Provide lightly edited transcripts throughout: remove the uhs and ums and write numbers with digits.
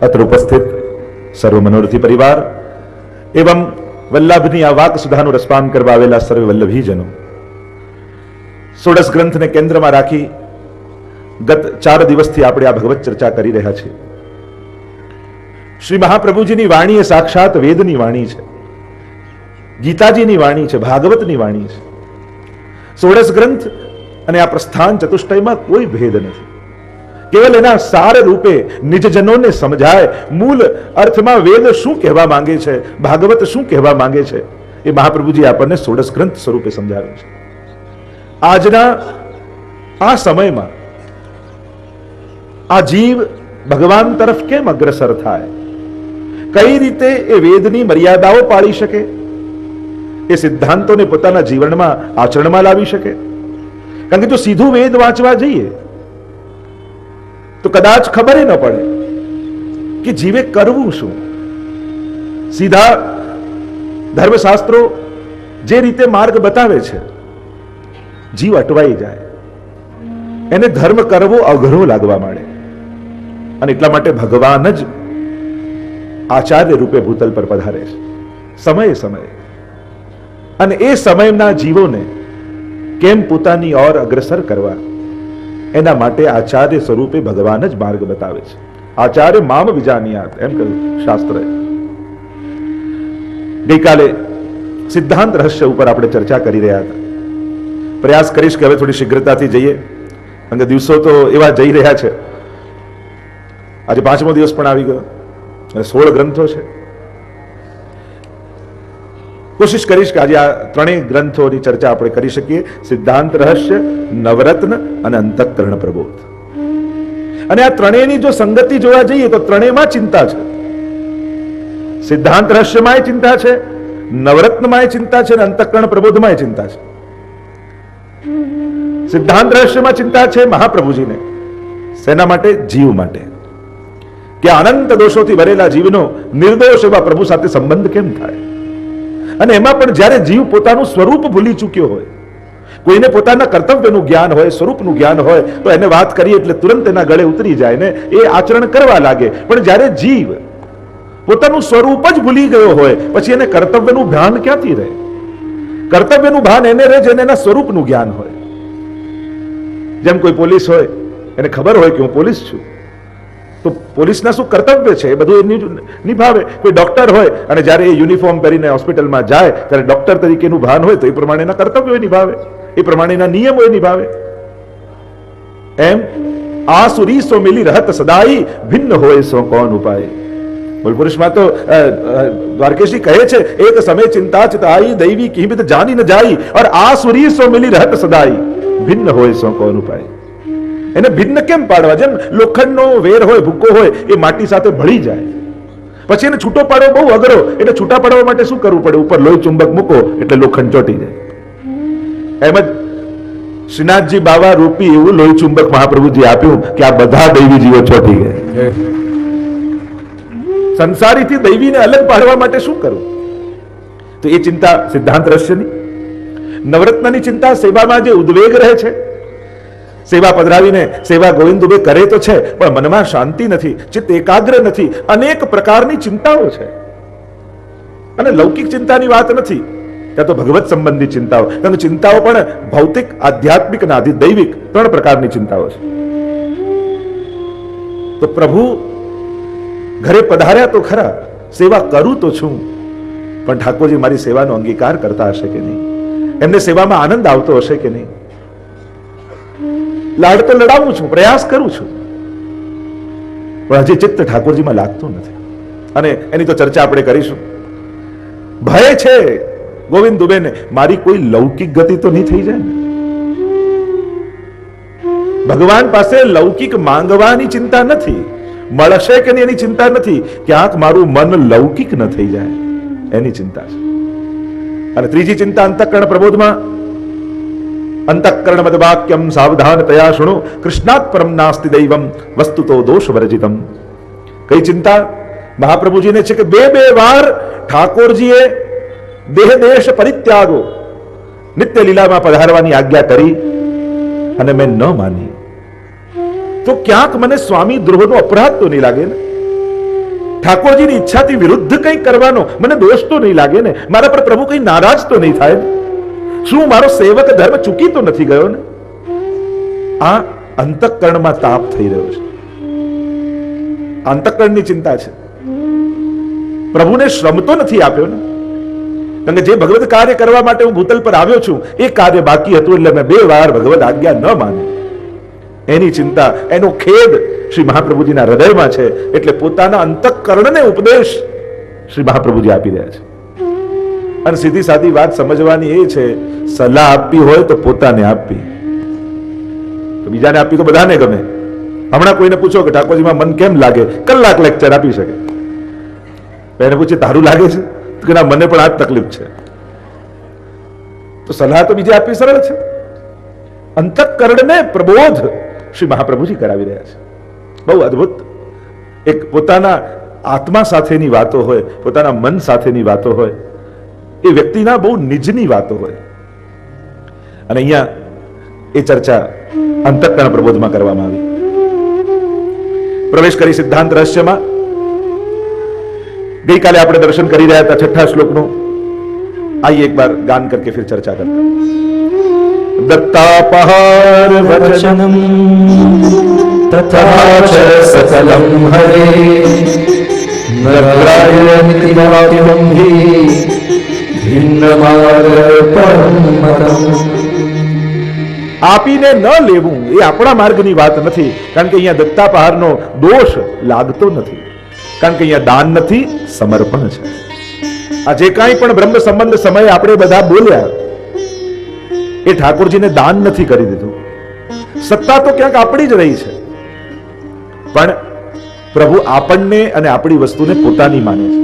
અત્ર ઉપસ્થિત સર્વ મનોરથી પરિવાર એવં વલ્લભની આ વાક સુધાનું રસપાન કરવા આવેલા સર્વે વલ્લભીજનો, ષોડશ ગ્રંથને કેન્દ્રમાં રાખી ગત 4 દિવસથી આપણે આ ભગવત ચર્ચા કરી રહ્યા છીએ. શ્રી મહાપ્રભુજીની વાણી એ સાક્ષાત વેદની વાણી છે, ગીતાજીની વાણી છે, ભાગવતની વાણી છે. ષોડશ ગ્રંથ અને આ પ્રસ્થાન ચતુષ્ટયમાં કોઈ ભેદ નથી. કેવલ એના સાર રૂપે નિજજનોને સમજાય, મૂળ અર્થમાં વેદ શું કહેવા માંગે છે, ભાગવત શું કહેવા માંગે છે, એ મહાપ્રભુજી આપણને ષોડશ ગ્રંથ સ્વરૂપે સમજાવે છે. આજના આ સમયમાં આ જીવ ભગવાન તરફ કેમ અગ્રસર થાય, કઈ રીતે એ વેદની મર્યાદાઓ પાળી શકે, એ સિદ્ધાંતોને પોતાના જીવનમાં આચરણમાં લાવી શકે. કારણ કે જો સીધું વેદ વાંચવા જઈએ તો કદાચ ખબર ન પડે કે જીવે કરવું શું. સીધા ધર્મશાસ્ત્રો જે રીતે માર્ગ બતાવે છે, જીવ અટવાઈ જાય, એને ધર્મ કરવો અઘરો લાગવા માંડે. અને એટલા માટે ભગવાન જ આચાર્ય રૂપે ભૂતલ પર પધારે છે સમયે સમયે. અને એ સમયના જીવોને કેમ પોતાની ઓર અગ્રસર કરવા, એના માટે આચાર્ય સ્વરૂપે ભગવાન જ માર્ગ બતાવે છે. આચાર્ય મામ વિજાનિયાત એમ કહ્યું શાસ્ત્રએ. ગઈકાલે સિદ્ધાંત રહસ્ય ઉપર આપણે ચર્ચા કરી રહ્યા હતા. પ્રયાસ કરીશ કે હવે થોડી શીઘ્રતાથી જઈએ, કારણ કે દિવસો તો એવા જઈ રહ્યા છે. આજે 5મો દિવસ પણ આવી ગયો અને 16 ગ્રંથો છે. કોશિશ કરીશ કે આજે આ 3 ગ્રંથોની ચર્ચા આપણે કરી શકીએ: સિદ્ધાંત રહસ્ય, નવરત્ન અને અંતઃકરણ પ્રબોધ. અને આ 3ની જો સંગતિ જોવા જઈએ તો 3માં ચિંતા છે. સિદ્ધાંત રહસ્યમાં ચિંતા છે, નવરત્નમાં ચિંતા છે અને અંતઃકરણ પ્રબોધમાં ચિંતા છે. સિદ્ધાંત રહસ્યમાં ચિંતા છે મહાપ્રભુજીને. શેના માટે? જીવ માટે. કે અનંત દોષોથી ભરેલા જીવનો નિર્દોષ એવા પ્રભુ સાથે સંબંધ કેમ થાય. અને એમાં પણ જ્યારે જીવ પોતાનું સ્વરૂપ ભૂલી ચૂક્યો હોય, કોઈને પોતાના કર્તવ્યનું જ્ઞાન હોય, સ્વરૂપનું જ્ઞાન હોય, તો એને વાત કરીએ એટલે તુરંત એના ગળે ઉતરી જાય ને એ આચરણ કરવા લાગે. પણ જ્યારે જીવ પોતાનું સ્વરૂપ જ ભૂલી ગયો હોય, પછી એને કર્તવ્યનું ભાન ક્યાંથી રહે? કર્તવ્યનું ભાન એને રહે જેને એના સ્વરૂપનું જ્ઞાન હોય. જેમ કોઈ પોલીસ હોય, એને ખબર હોય કે હું પોલીસ છું, તો પોલીસના શું કર્તવ્ય છે એ બધું એ નિભાવે. કોઈ ડોક્ટર હોય અને જ્યારે એ યુનિફોર્મ પહેરીને હોસ્પિટલમાં જાય ત્યારે ડોક્ટર તરીકેનું ભાન હોય તો એ પ્રમાણેના કર્તવ્યો નિભાવે, એ પ્રમાણેના નિયમો નિભાવે. એમ આસુરી સો મિલી રહત સદાઈ, ભિન્ન હોય સો કોણ ઉપાય. મૂળપુરુષમાં તો દ્વારકેશજી કહે છે, એક સમય ચિંતા ચિતાઈ, દૈવી કિંમત જાની ન જાય, और આસુરી સો મિલી રહત સદાઈ, ભિન્ન હોય સો કોણ ઉપાય. એને ભિન્ન કેમ પાડવા? જેમ લોખંડનો વેર હોય, ભૂકો હોય, એ માટી સાથે ભળી જાય, પછી એને છૂટો પાડવો બહુ અઘરો. એટલે છૂટા પાડવા માટે શું કરવું પડે? ઉપર લોહી ચુંબક મૂકો એટલે લોખંડ ચોટી જાય. એમ જ શ્રીનાથજી બાવા રૂપી એવું લોહી ચુંબક મહાપ્રભુજી આપ્યું કે આ બધા દૈવી જીવો ચોટી ગયા. સંસારીથી દૈવીને અલગ પાડવા માટે શું કરવું? તો એ ચિંતા સિદ્ધાંત રહસ્યની. નવરત્નની ચિંતા સેવામાં જે ઉદ્વેગ રહે છે, સેવા પધરાવીને સેવા ગોવિંદ દુબે કરે તો છે, પણ મનમાં શાંતિ નથી, ચિત્ત એકાગ્ર નથી, અનેક પ્રકારની ચિંતાઓ છે. અને લૌકિક ચિંતાની વાત નથી, ત્યાં તો ભગવત સંબંધી ચિંતાઓ. કારણ ચિંતાઓ પણ ભૌતિક, આધ્યાત્મિક અને આધિદૈવિક 3 પ્રકારની ચિંતાઓ છે. તો પ્રભુ ઘરે પધાર્યા તો ખરા, સેવા કરું તો છું, પણ ઠાકોરજી મારી સેવાનો અંગીકાર કરતા હશે કે નહીં? એમને સેવામાં આનંદ આવતો હશે કે નહીં? લાડ તો લડાવું છું, પ્રયાસ કરું છું, પણ હજી ચિત્ત ઠાકોરજીમાં લાગતું નથી. અને એની તો ચર્ચા આપણે કરીશું. ભય છે ગોવિંદ દુબેને, મારી કોઈ લૌકિક ગતિ તો નહીં થઈ જાય ને? ભગવાન પાસે લૌકિક માંગવાની ચિંતા નથી, મળશે કે નહીં એની ચિંતા નથી, ક્યાંક મારું મન લૌકિક ન થઈ જાય એની ચિંતા છે. અને ત્રીજી ચિંતા અંતઃકરણ પ્રબોધમાં, અંતઃકરણ મદ વાક્યમ સાવધાન તયા શૃણુ, કૃષ્ણાત પરમ નાસ્તિ દૈવમ વસ્તુતો દોષ વર્જિતમ. કઈ ચિંતા? મહાપ્રભુજીને છે કે 2 વાર ઠાકોરજીએ દેહ દેશ પરિત્યાગો, નિત્ય લીલામાં પધારવાની આજ્ઞા કરી અને મેં ન માની, તો ક્યાંક મને સ્વામી દ્રોહનો અપરાધ તો નહીં લાગે ને? ઠાકોરજીની ઈચ્છાથી વિરુદ્ધ કંઈ કરવાનો મને દોષ તો નહીં લાગે ને? મારા પર પ્રભુ કંઈ નારાજ તો નહીં થાય ને? શું મારો સેવક ધર્મ ચૂકી તો નથી ગયો ને? આ અંતઃકરણમાં તાપ થઈ રહ્યો છે, અંતઃકરણની ચિંતા છે. પ્રભુને શ્રમ તો નથી આપ્યો ને, કારણ કે જે ભગવત કાર્ય કરવા માટે હું ભૂતલ પર આવ્યો છું એ કાર્ય બાકી હતું, એટલે મેં 2 વાર ભગવત આજ્ઞા ન માની. એની ચિંતા, એનો ખેદ શ્રી મહાપ્રભુજીના હૃદયમાં છે. એટલે પોતાના અંતઃકરણને ઉપદેશ શ્રી મહાપ્રભુજી આપી રહ્યા છે. અને સીધી સાદી વાત સમજવાની એ છે, સલાહ આપવી હોય તો પોતાને આપવી, તો બીજાને આપવી તો બધાને ગમે. હમણાં કોઈને પૂછો કે ઠાકોરજીમાં મન કેમ લાગે, કલાક લેક્ચર આપી શકે. એને પૂછે તારું લાગે છે તો કે ના, મને પણ આ જ તકલીફ છે. તો સલાહ તો બીજે આપવી સરળ છે. અંતઃકરણને પ્રબોધ શ્રી મહાપ્રભુજી કરાવી રહ્યા છે. બહુ અદ્ભુત. એક પોતાના આત્મા સાથેની વાતો હોય, પોતાના મન સાથેની વાતો હોય, એ વ્યક્તિના બહુ નિજની વાતો હોય. અને અહીંયા એ ચર્ચા અંતઃકરણ પ્રબોધમાં કરવામાં આવી. પ્રવેશ કરી સિદ્ધાંત રહસ્યમાં. ગઈકાલે આપણે દર્શન કરી રહ્યા હતા 6ठा શ્લોકનું. आइए एक बार गान करके फिर चर्चा करते हैं. दत्तापहार वचनम तथा च सकलम हरे नग्राह्यमिति वाक्यं हि भिन्नमार्गपरमतम्. આપીને ન લેવું એ આપણા માર્ગની વાત નથી, કારણ કે અહીંયા દત્તાપહારનો દોષ લાગતો નથી, કારણ કે અહીંયા દાન નથી, સમર્પણ છે. આ જે કાંઈ પણ બ્રહ્મ સંબંધ સમયે આપણે બધા બોલ્યા એ ઠાકોરજીને દાન નથી કરી દીધું. સત્તા તો ક્યાંક આપણી જ રહી છે, પણ પ્રભુ આપણને અને આપણી વસ્તુને પોતાની માને છે,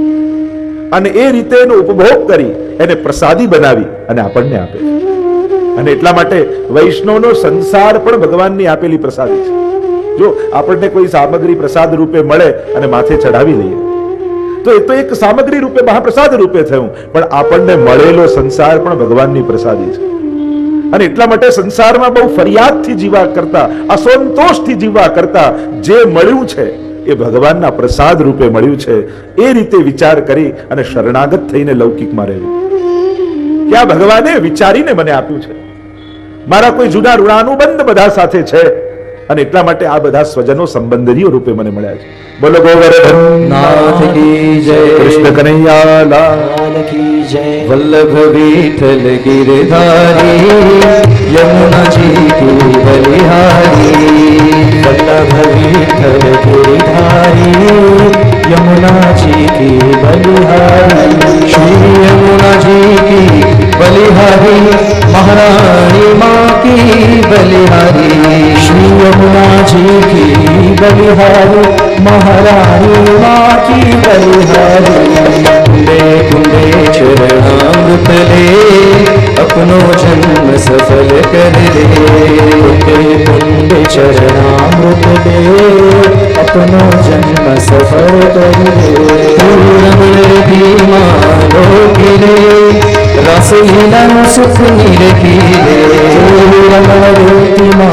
અને એ રીતે એનો ઉપભોગ કરી એને પ્રસાદી બનાવી અને આપણને આપે છે. અને એટલા માટે વૈષ્ણવનો સંસાર પણ ભગવાનની આપેલી પ્રસાદી છે. જો આપણને કોઈ સામગ્રી પ્રસાદ રૂપે મળે અને માથે ચડાવી લઈએ તો એ તો એક સામગ્રી રૂપે મહાપ્રસાદ રૂપે થયું, પણ આપણને મળેલો સંસાર પણ ભગવાનની પ્રસાદી છે. અને એટલા માટે સંસારમાં બહુ ફરિયાદથી જીવા કરતા, અસંતોષથી જીવા કરતા જે મળ્યું છે એ ભગવાનના પ્રસાદ રૂપે મળ્યું છે, એ રીતે વિચાર કરી અને શરણાગત થઈને લૌકિકમાં રહેવું કે આ ભગવાને વિચારીને મને આપ્યું છે. મારા કોઈ જૂના ઋણાનુબંધ બધા સાથે છે, અને એટલા માટે આ બધા સ્વજનો સંબંધીઓ રૂપે મને મળ્યા છે. બોલો ગોવર્ધન नाथ की जय, કૃષ્ણ કનૈયા લાલ की जय. वल्लभ विठल गिरधारी यमुना जी की बलिहारी. वल्लभ विठल गिरधारी यमुना जी की बलिहारी. श्री यमुना जी की बलिहारी महारानी माँ की बलिहारी. श्री यमुना जी की बलिहारी महारानी माँ की बलिहारी. कुंडे कुंडे चरणामृत ले अपनो जन्म सफल कर ले. कुंडे कुंडे चरणामृत ले अपनो जन्म सफल कर ले. रमण भीमा लोकिले रस लीलन सुख निरखिले. रमण भीमा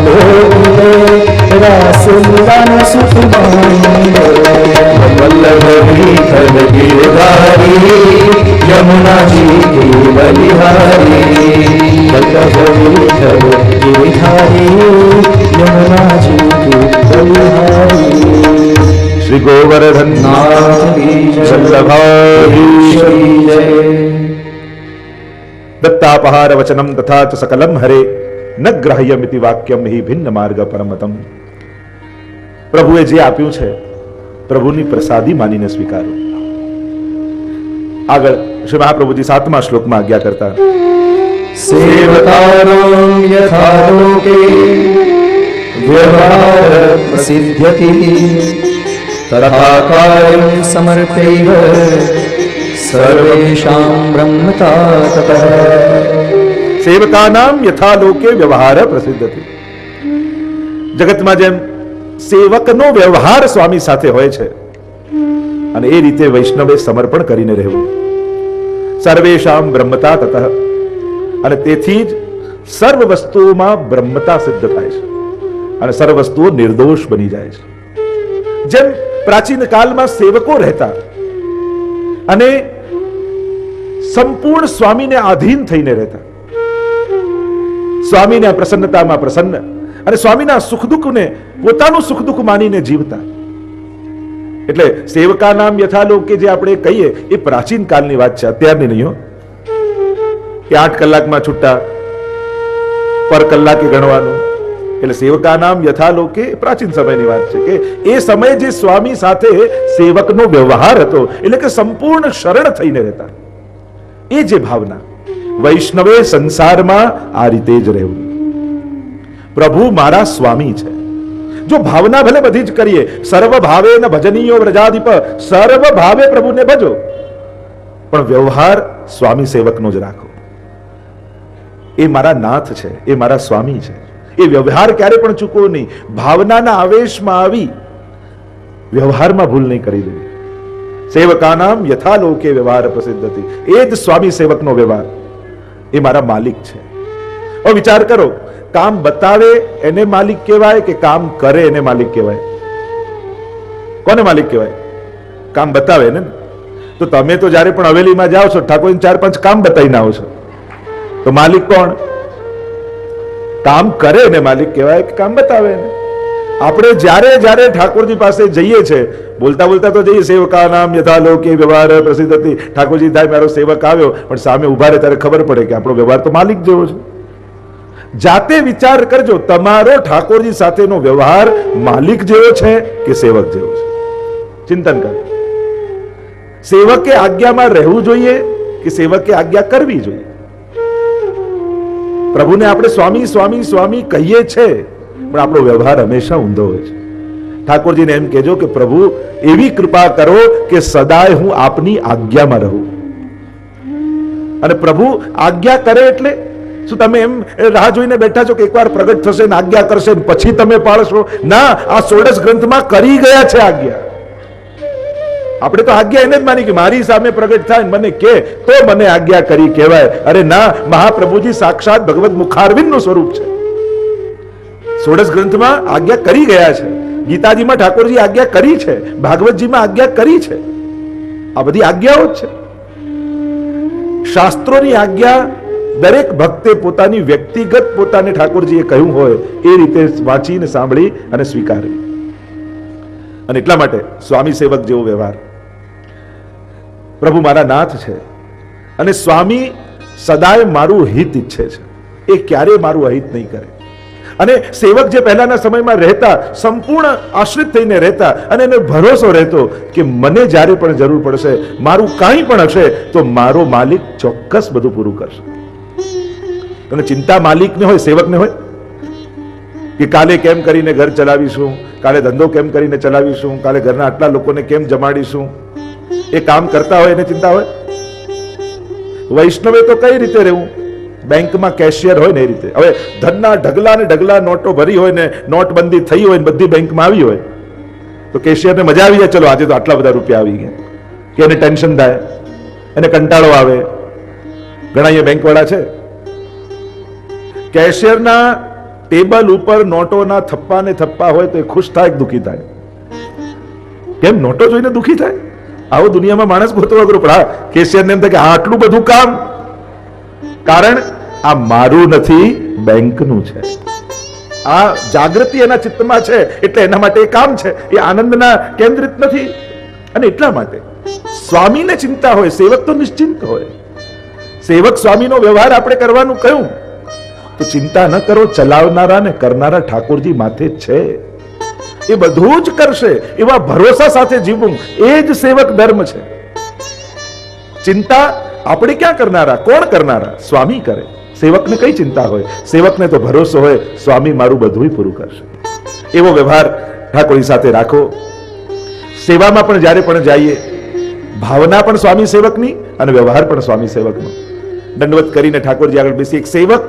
लोकिले रस लीलन सुख मानिले. वल्लभ विठल गिरधारी यमुना जी की बलिहारी. वल्लभ विठल गिरधारी यमुना जी की बलिहारी. श्री गोवर्धन नाथ की जय, वल्लभाधीश की जय. दत्तापहार वचनम तथा च सकलम हरे न ग्राह्यमिति वाक्यम हि भिन्न मार्ग परमतम. પ્રભુએ જે આપ્યું છે પ્રભુની પ્રસાદી માનીને સ્વીકારો. આગળ શ્રી મહાપ્રભુજી 7મા શ્લોકમાં આજ્ઞા કરતા, सेवकानां यथा लोके व्यवहार प्रसिद्ध्यति तथा कार्यं समर्पयैव सर्वेषां ब्रह्मता ततः. સેવકાનામ યથા લોકે વ્યવહાર પ્રસિદ્ધતિ. જગતમાં જેમ સેવકનો વ્યવહાર સ્વામી સાથે હોય છે, અને એ રીતે વૈષ્ણવે સમર્પણ કરીને રહેવું. સર્વેષામ બ્રહ્મતા તતઃ, અને તેથી જ સર્વ વસ્તુઓમાં બ્રહ્મતા સિદ્ધ થાય છે અને સર્વ વસ્તુઓ નિર્દોષ બની જાય છે. જેમ પ્રાચીન કાળમાં સેવકો રહેતા અને સંપૂર્ણ સ્વામીને આધીન થઈને રહેતા, સ્વામીના પ્રસન્નતામાં પ્રસન્ન અને સ્વામીના સુખ દુઃખને પોતાનું સુખ દુઃખ માનીને જીવતા. એટલે સેવકા નામ યથાલોકે જે આપણે કહીએ એ પ્રાચીન કાળની વાત છે, અત્યારની નહીં હો, કે 8 કલાકમાં છૂટા પર કલાકે ગણવાનું. એટલે સેવકા નામ યથાલોકે પ્રાચીન સમયની વાત છે કે એ સમયે જે સ્વામી સાથે સેવકનો વ્યવહાર હતો, એટલે કે સંપૂર્ણ શરણ થઈને રહેતા. એ જે ભાવના વૈષ્ણવે સંસારમાં આ રીતે જ રહેવું. પ્રભુ મારા સ્વામી છે. જો ભાવના ભલે બધી જ કરીએ, સર્વ ભાવે ન ભજનીયો વ્રજાધિપ, સર્વ ભાવે પ્રભુને ભજો, પણ વ્યવહાર સ્વામી સેવકનો જ રાખો. એ મારા નાથ છે, એ મારા સ્વામી છે. એ વ્યવહાર ક્યારે પણ ચૂકવો નહીં. ભાવનાના આવેશમાં આવી વ્યવહારમાં ભૂલ નહીં કરી દેવી. સેવકાનામ યથાલોકે વ્યવહાર પ્રસિદ્ધતિ, એ જ સ્વામી સેવકનો વ્યવહાર. એ મારા માલિક છે. હવે વિચાર કરો, કામ બતાવે એને માલિક કહેવાય કે કામ કરે એને માલિક કહેવાય? કોને માલિક કહેવાય? કામ બતાવે ને. તો તમે તો જ્યારે પણ હવેલીમાં જાઓ છો, ઠાકોરજી 4-5 કામ બતાવીને આવો છો, તો માલિક કોણ? કામ કરે એને માલિક કહેવાય કે કામ બતાવે એને? આપણે જ્યારે જ્યારે ઠાકોરજી પાસે જઈએ છે, બોલતા બોલતા તો જઈએ, સેવકા નામ યથાલોકે વ્યવહાર પ્રસિદ્ધતિ, ઠાકોરજી થાય મારો સેવક આવ્યો, પણ સામે ઉભા રહે ત્યારે ખબર પડે કે આપણો વ્યવહાર તો માલિક જેવો છે. જાતે વિચાર કરજો, તમારો ઠાકોરજી સાથેનો વ્યવહાર માલિક જેવો છે કે સેવક જેવો છે? ચિંતન કરો. સેવકે આજ્ઞામાં રહેવું જોઈએ કે સેવકે આજ્ઞા કરવી જોઈએ? પ્રભુને આપણે સ્વામી સ્વામી સ્વામી કહીએ છે, પણ આપણો વ્યવહાર હંમેશા ઊંધો હોય છે. ઠાકોરજીને એમ કહેજો કે પ્રભુ એવી કૃપા કરો કે સદાય હું આપની આજ્ઞામાં રહું. અને પ્રભુ આજ્ઞા કરે એટલે શું તમે એમ રાહ જોઈને બેઠા છો કે એકવાર પ્રગટ થશે ને આજ્ઞા કરશે ને પછી તમે પાળશો? ના, આ 16 ગ્રંથમાં કરી ગયા છે આજ્ઞા. આપણે તો આજ્ઞા એને જ માની કે મારી સામે પ્રગટ થાય મને કે તો મને આજ્ઞા કરી કહેવાય. અરે ના, મહાપ્રભુજી સાક્ષાત ભગવત મુખારવિંદનું સ્વરૂપ છે. 16 ગ્રંથમાં આજ્ઞા કરી ગયા છે. ગીતાજીમાં ઠાકોરજી આજ્ઞા કરી છે, ભાગવતજીમાં આજ્ઞા કરી છે. આ બધી આજ્ઞાઓ જ છે. શાસ્ત્રોની આજ્ઞા દરેક ભક્તે પોતાની વ્યક્તિગત પોતાને ઠાકોરજીએ કહ્યું હોય એ રીતે વાંચીને સાંભળી અને સ્વીકારવી. અને એટલા માટે સ્વામી સેવક જેવો વ્યવહાર. પ્રભુ મારા નાથ છે અને સ્વામી સદાય મારું હિત ઈચ્છે છે, એ ક્યારેય મારું અહિત નહીં કરે. અને સેવક જે પહેલાના સમયમાં રહેતા, સંપૂર્ણ આશ્રિત થઈને રહેતા અને એને ભરોસો રહેતો કે મને જ્યારે પણ જરૂર પડશે, મારું કાંઈ પણ હશે તો મારો માલિક ચોક્કસ બધું પૂરું કરશે. અને ચિંતા માલિકને હોય, સેવકને હોય કે કાલે કેમ કરીને ઘર ચલાવીશું, કાલે ધંધો કેમ કરીને ચલાવીશું, કાલે ઘરના આટલા લોકોને કેમ જમાડીશું. એ કામ કરતા હોય એને ચિંતા હોય. વૈષ્ણવે તો કઈ રીતે રહેવું? બેંકમાં કેશિયર હોય ને એ રીતે. હવે ધનના ઢગલા ને ઢગલા નોટો ભરી હોય ને નોટબંધી થઈ હોય ને બધી બેંકમાં આવી હોય તો કેશિયરને મજા આવી જાય, ચલો આજે તો આટલા બધા રૂપિયા આવી ગયા, કે એને ટેન્શન થાય, એને કંટાળો આવે. ઘણા અહીંયા બેંક વાળા છે, કેશિયરના ટેબલ ઉપર નોટોના થપ્પા ને થપ્પા હોય તો એ ખુશ થાય કે દુઃખી થાય? કેમ નોટો જોઈને દુઃખી થાય? આવો દુનિયામાં માણસ ગોતવો અઘરો. પણ હા, કેશિયરને એમ થાય કે આટલું બધું કામ, કારણ આ મારું નથી, બેંકનું છે. આ જાગૃતિ એના ચિત્તમાં છે એટલે એના માટે એ કામ છે, એ આનંદના કેન્દ્રિત નથી. અને એટલા માટે સ્વામીને ચિંતા હોય, સેવક તો નિશ્ચિંત હોય. સેવક સ્વામીનો વ્યવહાર આપણે કરવાનું કહ્યું તો ચિંતા ન કરો, ચલાવનારા ને કરનારા ઠાકોરજી માથે છે. એ બધું જ કરશે એવા ભરોસા સાથે જીવવું એ જ સેવક ધર્મ છે. ચિંતા આપણે ક્યાં કરનારા? કોણ કરનારા? સ્વામી કરે. સેવકને કઈ ચિંતા હોય? સેવકને તો ભરોસો હોય સ્વામી મારું બધું પૂરું કરશે. એવો વ્યવહાર ઠાકોરજી સાથે રાખો. સેવામાં પણ જ્યારે પણ જઈએ, ભાવના પણ સ્વામી સેવકની અને વ્યવહાર પણ સ્વામી સેવકનો. દંડવત કરીને ઠાકોરજી આગળ બેસી. એક સેવક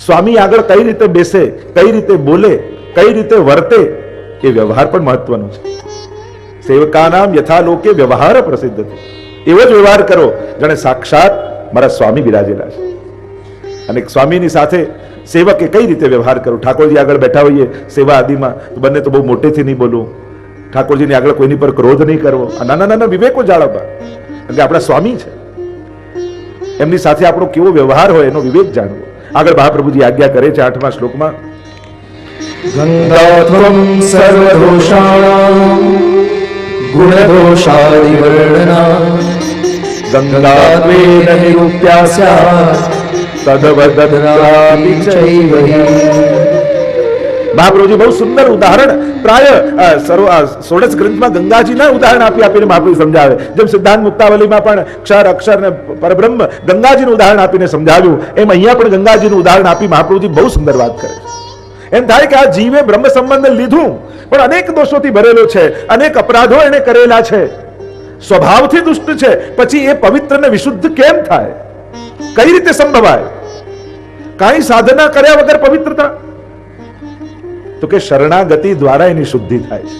સ્વામી આગળ કઈ રીતે બેસે, કઈ રીતે બોલે, કઈ રીતે વર્તે, એ વ્યવહાર પણ મહત્વનો છે. સેવકાનામ યથાલોકે વ્યવહાર પ્રસિદ્ધ છે. એવો જ વ્યવહાર કરો જાણે સાક્ષાત મારા સ્વામી બિરાજેલા છે. અને સ્વામીની સાથે સેવકે કઈ રીતે વ્યવહાર કરો? ઠાકોરજી આગળ બેઠા હોઈએ સેવા આદિમાં તો બંને તો બહુ મોટેથી નહીં બોલવું, ઠાકોરજીની આગળ કોઈની પર ક્રોધ નહીં કરવો, આ નાના નાના વિવેકો જાળવવા, કારણ કે આપણા સ્વામી છે, એમની સાથે આપણો કેવો વ્યવહાર હોય એનો વિવેક જાણવો. આગળ મહાપ્રભુજી આજ્ઞા કરે છે 8મા શ્લોકમાં, ગંગાત્વં સર્વદોષાણાં ગુણદોષાદિવર્ણના ગંગાત્વેન નિરૂપ્યાસ્યા તદવદત્રાપી ચૈવ હિ. મહાપ્રભુજી બહુ સુંદર ઉદાહરણ પ્રાય ષોડશ ગ્રંથમાં ગંગાજીના ઉદાહરણ આપીને મહાપ્રભુ સમજાવે. જેમ સિદ્ધાંત મુક્તાવલીમાં પણ ક્ષર અક્ષર ને પરબ્રહ્મ ગંગાજીનું ઉદાહરણ આપીને સમજાવ્યું, એમ અહીંયા પણ ગંગાજીનું ઉદાહરણ આપી મહાપ્રભુજી બહુ સુંદર વાત કરે છે. એમ થાય કે આ જીવે બ્રહ્મ સંબંધ લીધું પણ અનેક દોષોથી ભરેલો છે, અનેક અપરાધો એને કરેલા છે, સ્વભાવથી દુષ્ટ છે, પછી એ પવિત્ર ને વિશુદ્ધ કેમ થાય? કઈ રીતે સંભવાય? કાંઈ સાધના કર્યા વગર પવિત્રતા? તો કે શરણાગતિ દ્વારા એની શુદ્ધિ થાય છે.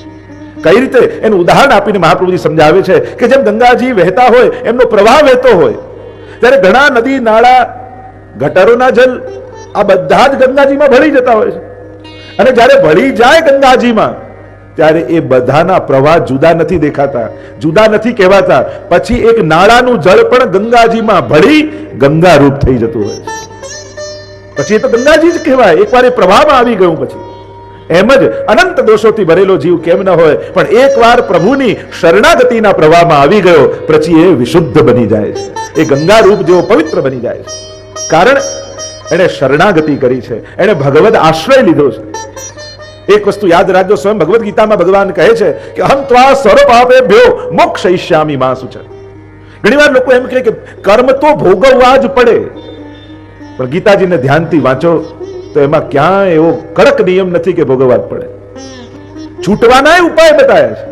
કઈ રીતે એનું ઉદાહરણ આપીને મહાપ્રભુજી સમજાવે છે કે જેમ ગંગાજી વહેતા હોય, એમનો પ્રવાહ વહેતો હોય, ત્યારે ઘણા નદી નાળા ગટરોના જલ આ બધા જ ગંગાજીમાં ભળી જતા હોય છે, અને જ્યારે ભળી જાય ગંગાજીમાં ત્યારે એ બધાના પ્રવાહ જુદા નથી દેખાતા, જુદા નથી કહેવાતા. પછી એક નાળાનું જળ પણ ગંગાજીમાં ભળી ગંગા રૂપ થઈ જતું હોય છે. પછી એ તો ગંગાજી જ કહેવાય એકવાર એ પ્રવાહમાં આવી ગયું. પછી એમ જ અનંત દોષોથી ભરેલો જીવ કેમ ન હોય, પણ એકવાર પ્રભુની શરણાગતિના પ્રવાહમાં આવી ગયો પછી એ વિશુદ્ધ બની જાય છે, એ ગંગા રૂપ જેવો પવિત્ર બની જાય છે. કારણ એને શરણાગતિ કરી છે, એને ભગવદ આશ્રય લીધો છે. એક વસ્તુ યાદ રાખજો, સ્વયં ભગવદ ગીતામાં ભગવાન કહે છે કે અહં ત્વા સર્વપાપેભ્યો મોક્ષયિષ્યામિ મા શુચ. ઘણીવાર લોકો એમ કહે કે કર્મ તો ભોગવવા જ પડે, પણ ગીતાજીને ધ્યાનથી વાંચો તો એમાં ક્યાંય એવો કડક નિયમ નથી કે ભોગવવા જ પડે. છૂટવાના ઉપાય બતાવ્યા છે.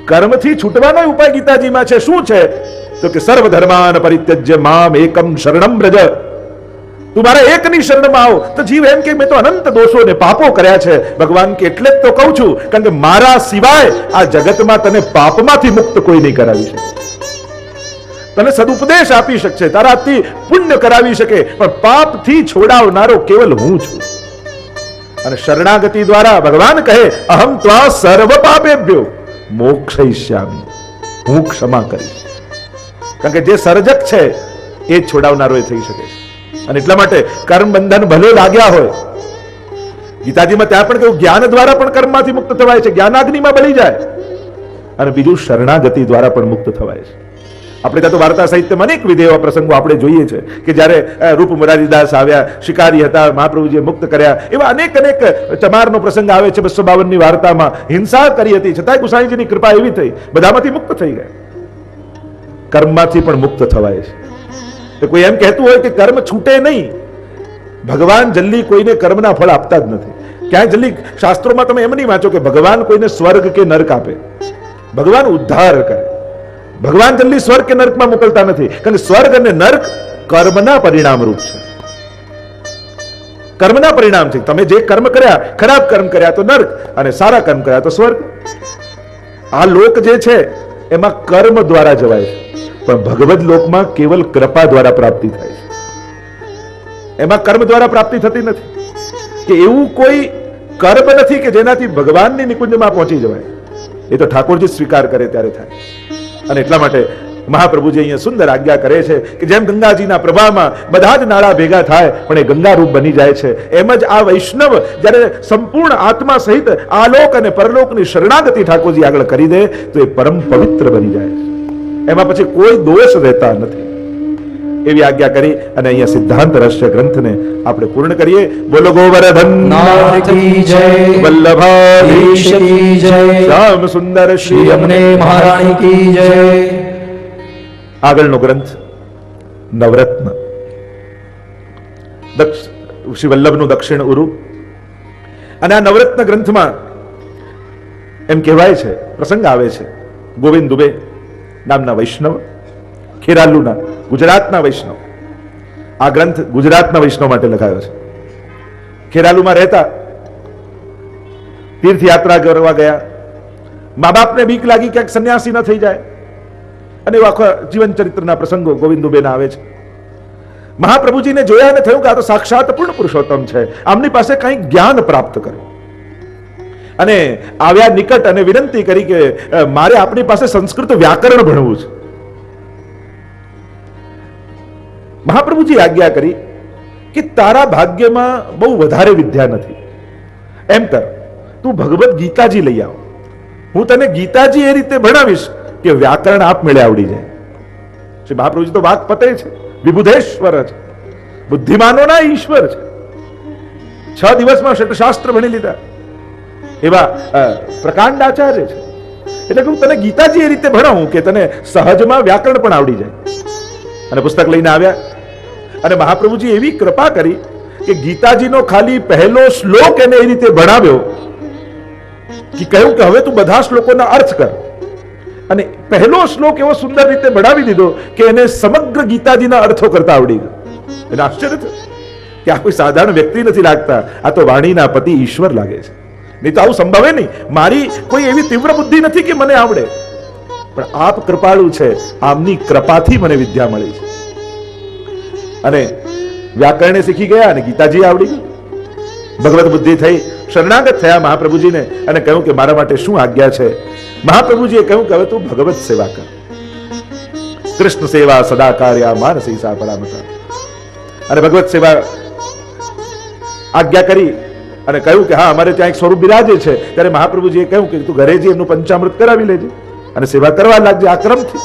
કર્મથી છૂટવાનો ઉપાય ગીતાજીમાં છે. શું છે? તો કે સર્વ ધર્માન પરિત્યજ્ય મામ એકમ શરણમ વ્રજ. તું મારા એકની શરણમાં આવ. તો જીવ એમ કે મેં તો અનંત દોષો ને પાપો કર્યા છે. ભગવાન કે એટલે જ તો કહું છું, કારણ કે મારા સિવાય આ જગતમાં તને પાપમાંથી મુક્ત કોઈ નહીં કરાવી શકે. તને સદુપદેશ આપી શકશે, તારાથી પુણ્ય કરાવી શકે, પણ પાપથી છોડાવનારો કેવલ હું છું. અને શરણાગતિ દ્વારા ભગવાન કહે અહમ ત્વા સર્વ પાપેભ્યો મોક્ષયિષ્યામિ, હું ક્ષમા કરીશ. કારણ કે જે સર્જક છે એ જ છોડાવનારો એ થઈ શકે. અને એટલા માટે કર્મ બંધન ભલે લાગ્યા હોય, ગીતાજીમાં ત્યાં પણ કેવું જ્ઞાન દ્વારા પણ કર્મમાંથી મુક્ત થવાય છે, જ્ઞાનાગ્નિમાં બળી જાય. અને બીજું શરણાગતિ દ્વારા પણ મુક્ત થવાય છે. આપણે ત્યાં તો વાર્તા સાહિત્યમાં અનેક વિધિ એવા પ્રસંગો આપણે જોઈએ છે કે જ્યારે રૂપ મુરારીદાસ આવ્યા, શિકારી હતા, મહાપ્રભુજીએ મુક્ત કર્યા. એવા અનેક ચમારનો પ્રસંગ આવે છે 252ની વાર્તામાં. હિંસા કરી હતી છતાંય ગુસાઈજીની કૃપા એવી થઈ, બધામાંથી મુક્ત થઈ ગયા. કર્મમાંથી પણ મુક્ત થવાય છે. તો કોઈ એમ કહેતું હોય કે કર્મ છૂટે નહીં, ભગવાન જલ્દી કોઈને કર્મના ફળ આપતા જ નથી. ક્યાંય જલ્દી શાસ્ત્રોમાં તમે એમ નહીં વાંચો કે ભગવાન કોઈને સ્વર્ગ કે નર્ક આપે. ભગવાન ઉદ્ધાર કરે. ભગવાન જલ્દી સ્વર્ગ કે નર્કમાં મોકલતા નથી, કારણ કે સ્વર્ગ અને નર્ક કર્મના પરિણામ રૂપ છે. કર્મના પરિણામ છે. તમે જે કર્મ કર્યા, ખરાબ કર્મ કર્યા તો નર્ક, અને સારા કર્મ કર્યા તો સ્વર્ગ. આ લોક જે છે એમાં કર્મ દ્વારા જવાય છે, પણ ભગવદ લોકમાં કેવલ કૃપા દ્વારા પ્રાપ્તિ થાય છે. એમાં કર્મ દ્વારા પ્રાપ્તિ થતી નથી. કે એવું કોઈ કર્મ નથી કે જેનાથી ભગવાનની નિકુંજમાં પહોંચી જવાય. એ તો ઠાકોરજી સ્વીકાર કરે ત્યારે થાય. અને એટલા માટે મહાપ્રભુજી અહીંયા સુંદર આજ્ઞા કરે છે કે જેમ ગંગાજીના પ્રવાહમાં બધા જ નાળા ભેગા થાય પણ એ ગંગારૂપ બની જાય છે, એમ જ આ વૈષ્ણવ જ્યારે સંપૂર્ણ આત્મા સહિત આલોક અને પરલોકની શરણાગતિ ઠાકોરજી આગળ કરી દે તો એ પરમ પવિત્ર બની જાય છે. એમાં પછી કોઈ દોષ રહેતા નથી. એવી આજ્ઞા કરી અને અહીંયા સિદ્ધાંત રહસ્ય ગ્રંથને આપણે પૂર્ણ કરીએ. બોલો ગોવર્ધન નાથ કી જય, વલ્લભાધીશ કી જય, શ્યામ સુંદર શ્રી અમને મહારાણી કી જય. આગળનો ગ્રંથ નવરત્ન, શ્રી વલ્લભનું દક્ષિણ ઉરુ. અને આ નવરત્ન ગ્રંથમાં એમ કહેવાય છે, પ્રસંગ આવે છે, ગોવિંદ દુબે નામના વૈષ્ણવ, ખેરાલુના ગુજરાતના વૈષ્ણવ. આ ગ્રંથ ગુજરાતના વૈષ્ણવ માટે લખાયો છે. ખેરાલુમાં રહેતા તીર્થયાત્રા કરવા ગયા. મા બાપને બીક લાગી ક્યાંક સંન્યાસી ન થઈ જાય, અને આખા જીવન ચરિત્રના પ્રસંગો ગોવિંદ દુબેના આવે છે. મહાપ્રભુજીને જોયા અને થયું કે આ તો સાક્ષાત પૂર્ણ પુરુષોત્તમ છે, આમની પાસે કંઈક જ્ઞાન પ્રાપ્ત કર્યું. અને આવ્યા નિકટ અને વિનંતી કરી કે મારે આપની પાસે સંસ્કૃત વ્યાકરણ ભણવું છે. મહાપ્રભુજી આજ્ઞા કરી કે તારા ભાગ્યમાં બહુ વધારે વિદ્યા નથી, એમ કર તું ભગવદ્ ગીતાજી લઈ આવ, હું તને ગીતાજી એ રીતે ભણાવીશ કે વ્યાકરણ આપમેળે આવડી જાય. શ્રી મહાપ્રભુજી તો વાત પતે છે, વિબુધેશ્વર છે, બુદ્ધિમાનોના ઈશ્વર છે. 6 દિવસમાં શતશાસ્ત્ર ભણી લીધા એવા પ્રકાંડ આચાર્ય છે. એટલે કે હું તને ગીતાજી એ રીતે ભણાવું કે તને સહજમાં વ્યાકરણ પણ આવડી જાય. અને પુસ્તક લઈને આવ્યા અને મહાપ્રભુજી એવી કૃપા કરી કે ગીતાજીનો ખાલી પહેલો શ્લોક એને એ રીતે ભણાવ્યો કે કહ્યું કે હવે તું બધા શ્લોકોના અર્થ કર. અને પહેલો શ્લોક એવો સુંદર રીતે ભણાવી દીધો કે એને સમગ્ર ગીતાજીના અર્થો કરતા આવડી ગયો. એને આશ્ચર્ય થયું કે આ કોઈ સાધારણ વ્યક્તિ નથી લાગતા, આ તો વાણીના પતિ ઈશ્વર લાગે છે. નહીં તો આવું સંભવે નહીં. મારી કોઈ એવી તીવ્ર બુદ્ધિ નથી કે મને આવડે, પણ આપ કૃપાળુ છે, આમની કૃપાથી મને વિદ્યા મળી છે. અને વ્યાકરણે શીખી ગયા અને ગીતાજી આવડી ગઈ. ભગવત બુદ્ધિ થઈ, શરણાગત થયા મહાપ્રભુજીને અને કહ્યું કે મારા માટે શું આજ્ઞા છે. મહાપ્રભુજીએ કહ્યું કે હવે તું ભગવત સેવા કર. કૃષ્ણ સેવા સદા કાર્યા માનસી સા પરામતા. અને ભગવત સેવા આજ્ઞા કરી અને કહ્યું કે હા અમારે ત્યાં એક સ્વરૂપ બિરાજે છે. ત્યારે મહાપ્રભુજીએ કહ્યું કે તું ઘરે જઈ એમનું પંચામૃત કરાવી લેજે અને સેવા કરવા લાગજે આ ક્રમથી.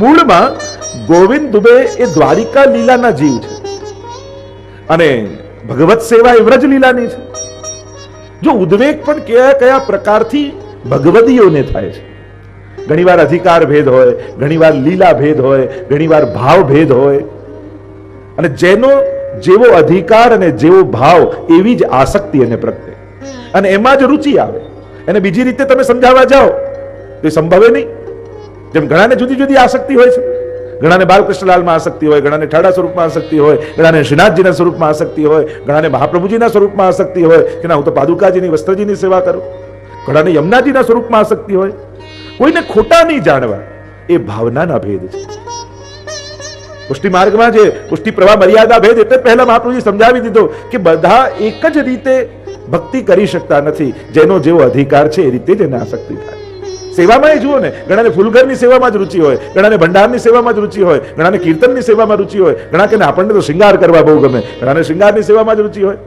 મૂળમાં ગોવિંદ દુબે એ દ્વારિકા લીલાના જીવ છે અને ભગવત સેવા એ વ્રજ લીલાની છે. જો ઉદ્વેગ પણ કયા કયા પ્રકારથી ભગવદીઓને થાય છે. ઘણીવાર અધિકાર ભેદ હોય, ઘણીવાર લીલા ભેદ હોય, ઘણીવાર ભાવ ભેદ હોય. અને જેનો જેવો અધિકાર અને જેવો ભાવ એવી જ આસક્તિ એને પ્રગટે અને એમાં જ રુચિ આવે. એને બીજી રીતે તમે સમજાવવા જાઓ તો એ સંભવે નહીં. જેમ ઘણાને જુદી જુદી આસક્તિ હોય છે. ઘણાને બાલકૃષ્ણલાલમાં આસક્તિ હોય, ઘણાને ઠાડા સ્વરૂપમાં આસક્તિ હોય, ઘણાને શ્રીનાથજીના સ્વરૂપમાં આસક્તિ હોય, ઘણાને મહાપ્રભુજીના સ્વરૂપમાં આસક્તિ હોય કે ના હું તો પાદુકાજીની વસ્ત્રજીની સેવા કરું. ઘણાને યમુનાજીના સ્વરૂપમાં આસક્તિ હોય. કોઈને ખોટા નહીં જાણવા, એ ભાવનાના ભેદ છે. પુષ્ટિ માર્ગમાં જે પુષ્ટિ પ્રવાહ મર્યાદા ભેદ એટલે પહેલા મહાપ્રભુજી સમજાવી દીધો કે બધા એક જ રીતે ભક્તિ કરી શકતા નથી. જેનો જેવો અધિકાર છે એ રીતે જ એને આસક્તિ થાય. સેવામાં એ જુઓ ને, ઘણાને ફૂલઘરની સેવામાં જ રુચિ હોય, ઘણાને ભંડારની સેવામાં જ રુચિ હોય, ઘણાને કીર્તનની સેવામાં રુચિ હોય, ઘણા કે આપણને તો શૃંગાર કરવા બહુ ગમે, ઘણાને શૃંગારની સેવામાં જ રુચિ હોય,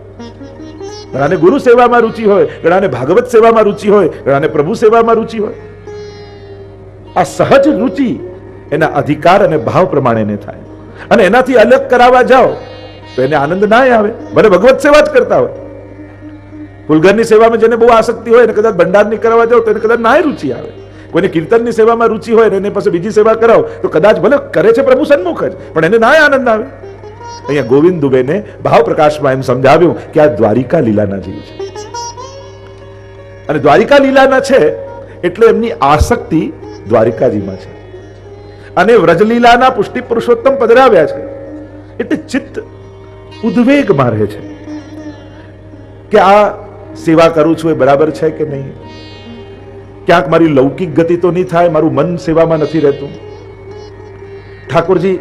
ઘણાને ગુરુ સેવામાં રુચિ હોય, ઘણાને ભાગવત સેવામાં રુચિ હોય, ઘણાને પ્રભુ સેવામાં રુચિ હોય. આ સહજ રુચિ એના અધિકાર અને ભાવ પ્રમાણે થાય. અને એનાથી અલગ કરાવવા જાઓ તો એને આનંદ ના આવે. ભલે ભગવત સેવા જ કરતા હોય, ફૂલઘરની સેવામાં જેને બહુ આસક્તિ હોય એને કદાચ ભંડારની કરવા જાઓ તો એને કદાચ ના રુચિ આવે. કોઈને કીર્તનની સેવામાં રુચિ હોય એને પાસે બીજી સેવા કરાવો તો કદાચ ભલે કરે છે પ્રભુ સન્મુખ જ, પણ એને ના આનંદ આવે. અહીંયા ગોવિંદ દુબેને ભાવ પ્રકાશમાં એમ સમજાવ્યું કે આ દ્વારિકા લીલાના જીવ છે અને દ્વારિકા લીલાના છે એટલે એમની આસક્તિ દ્વારિકાજીમાં છે. અને વ્રજલીલાના પુષ્ટિ પુરુષોત્તમ પધરાવ્યા છે એટલે ચિત્ત ઉદ્વેગમાં રહે છે કે આ સેવા કરું છું એ બરાબર છે કે નહીં. ક્યાંક મારી લૌકિક ગતિ તો નહીં થાય, મારું મન સેવામાં નથી રહેતું. ઠાકોરજી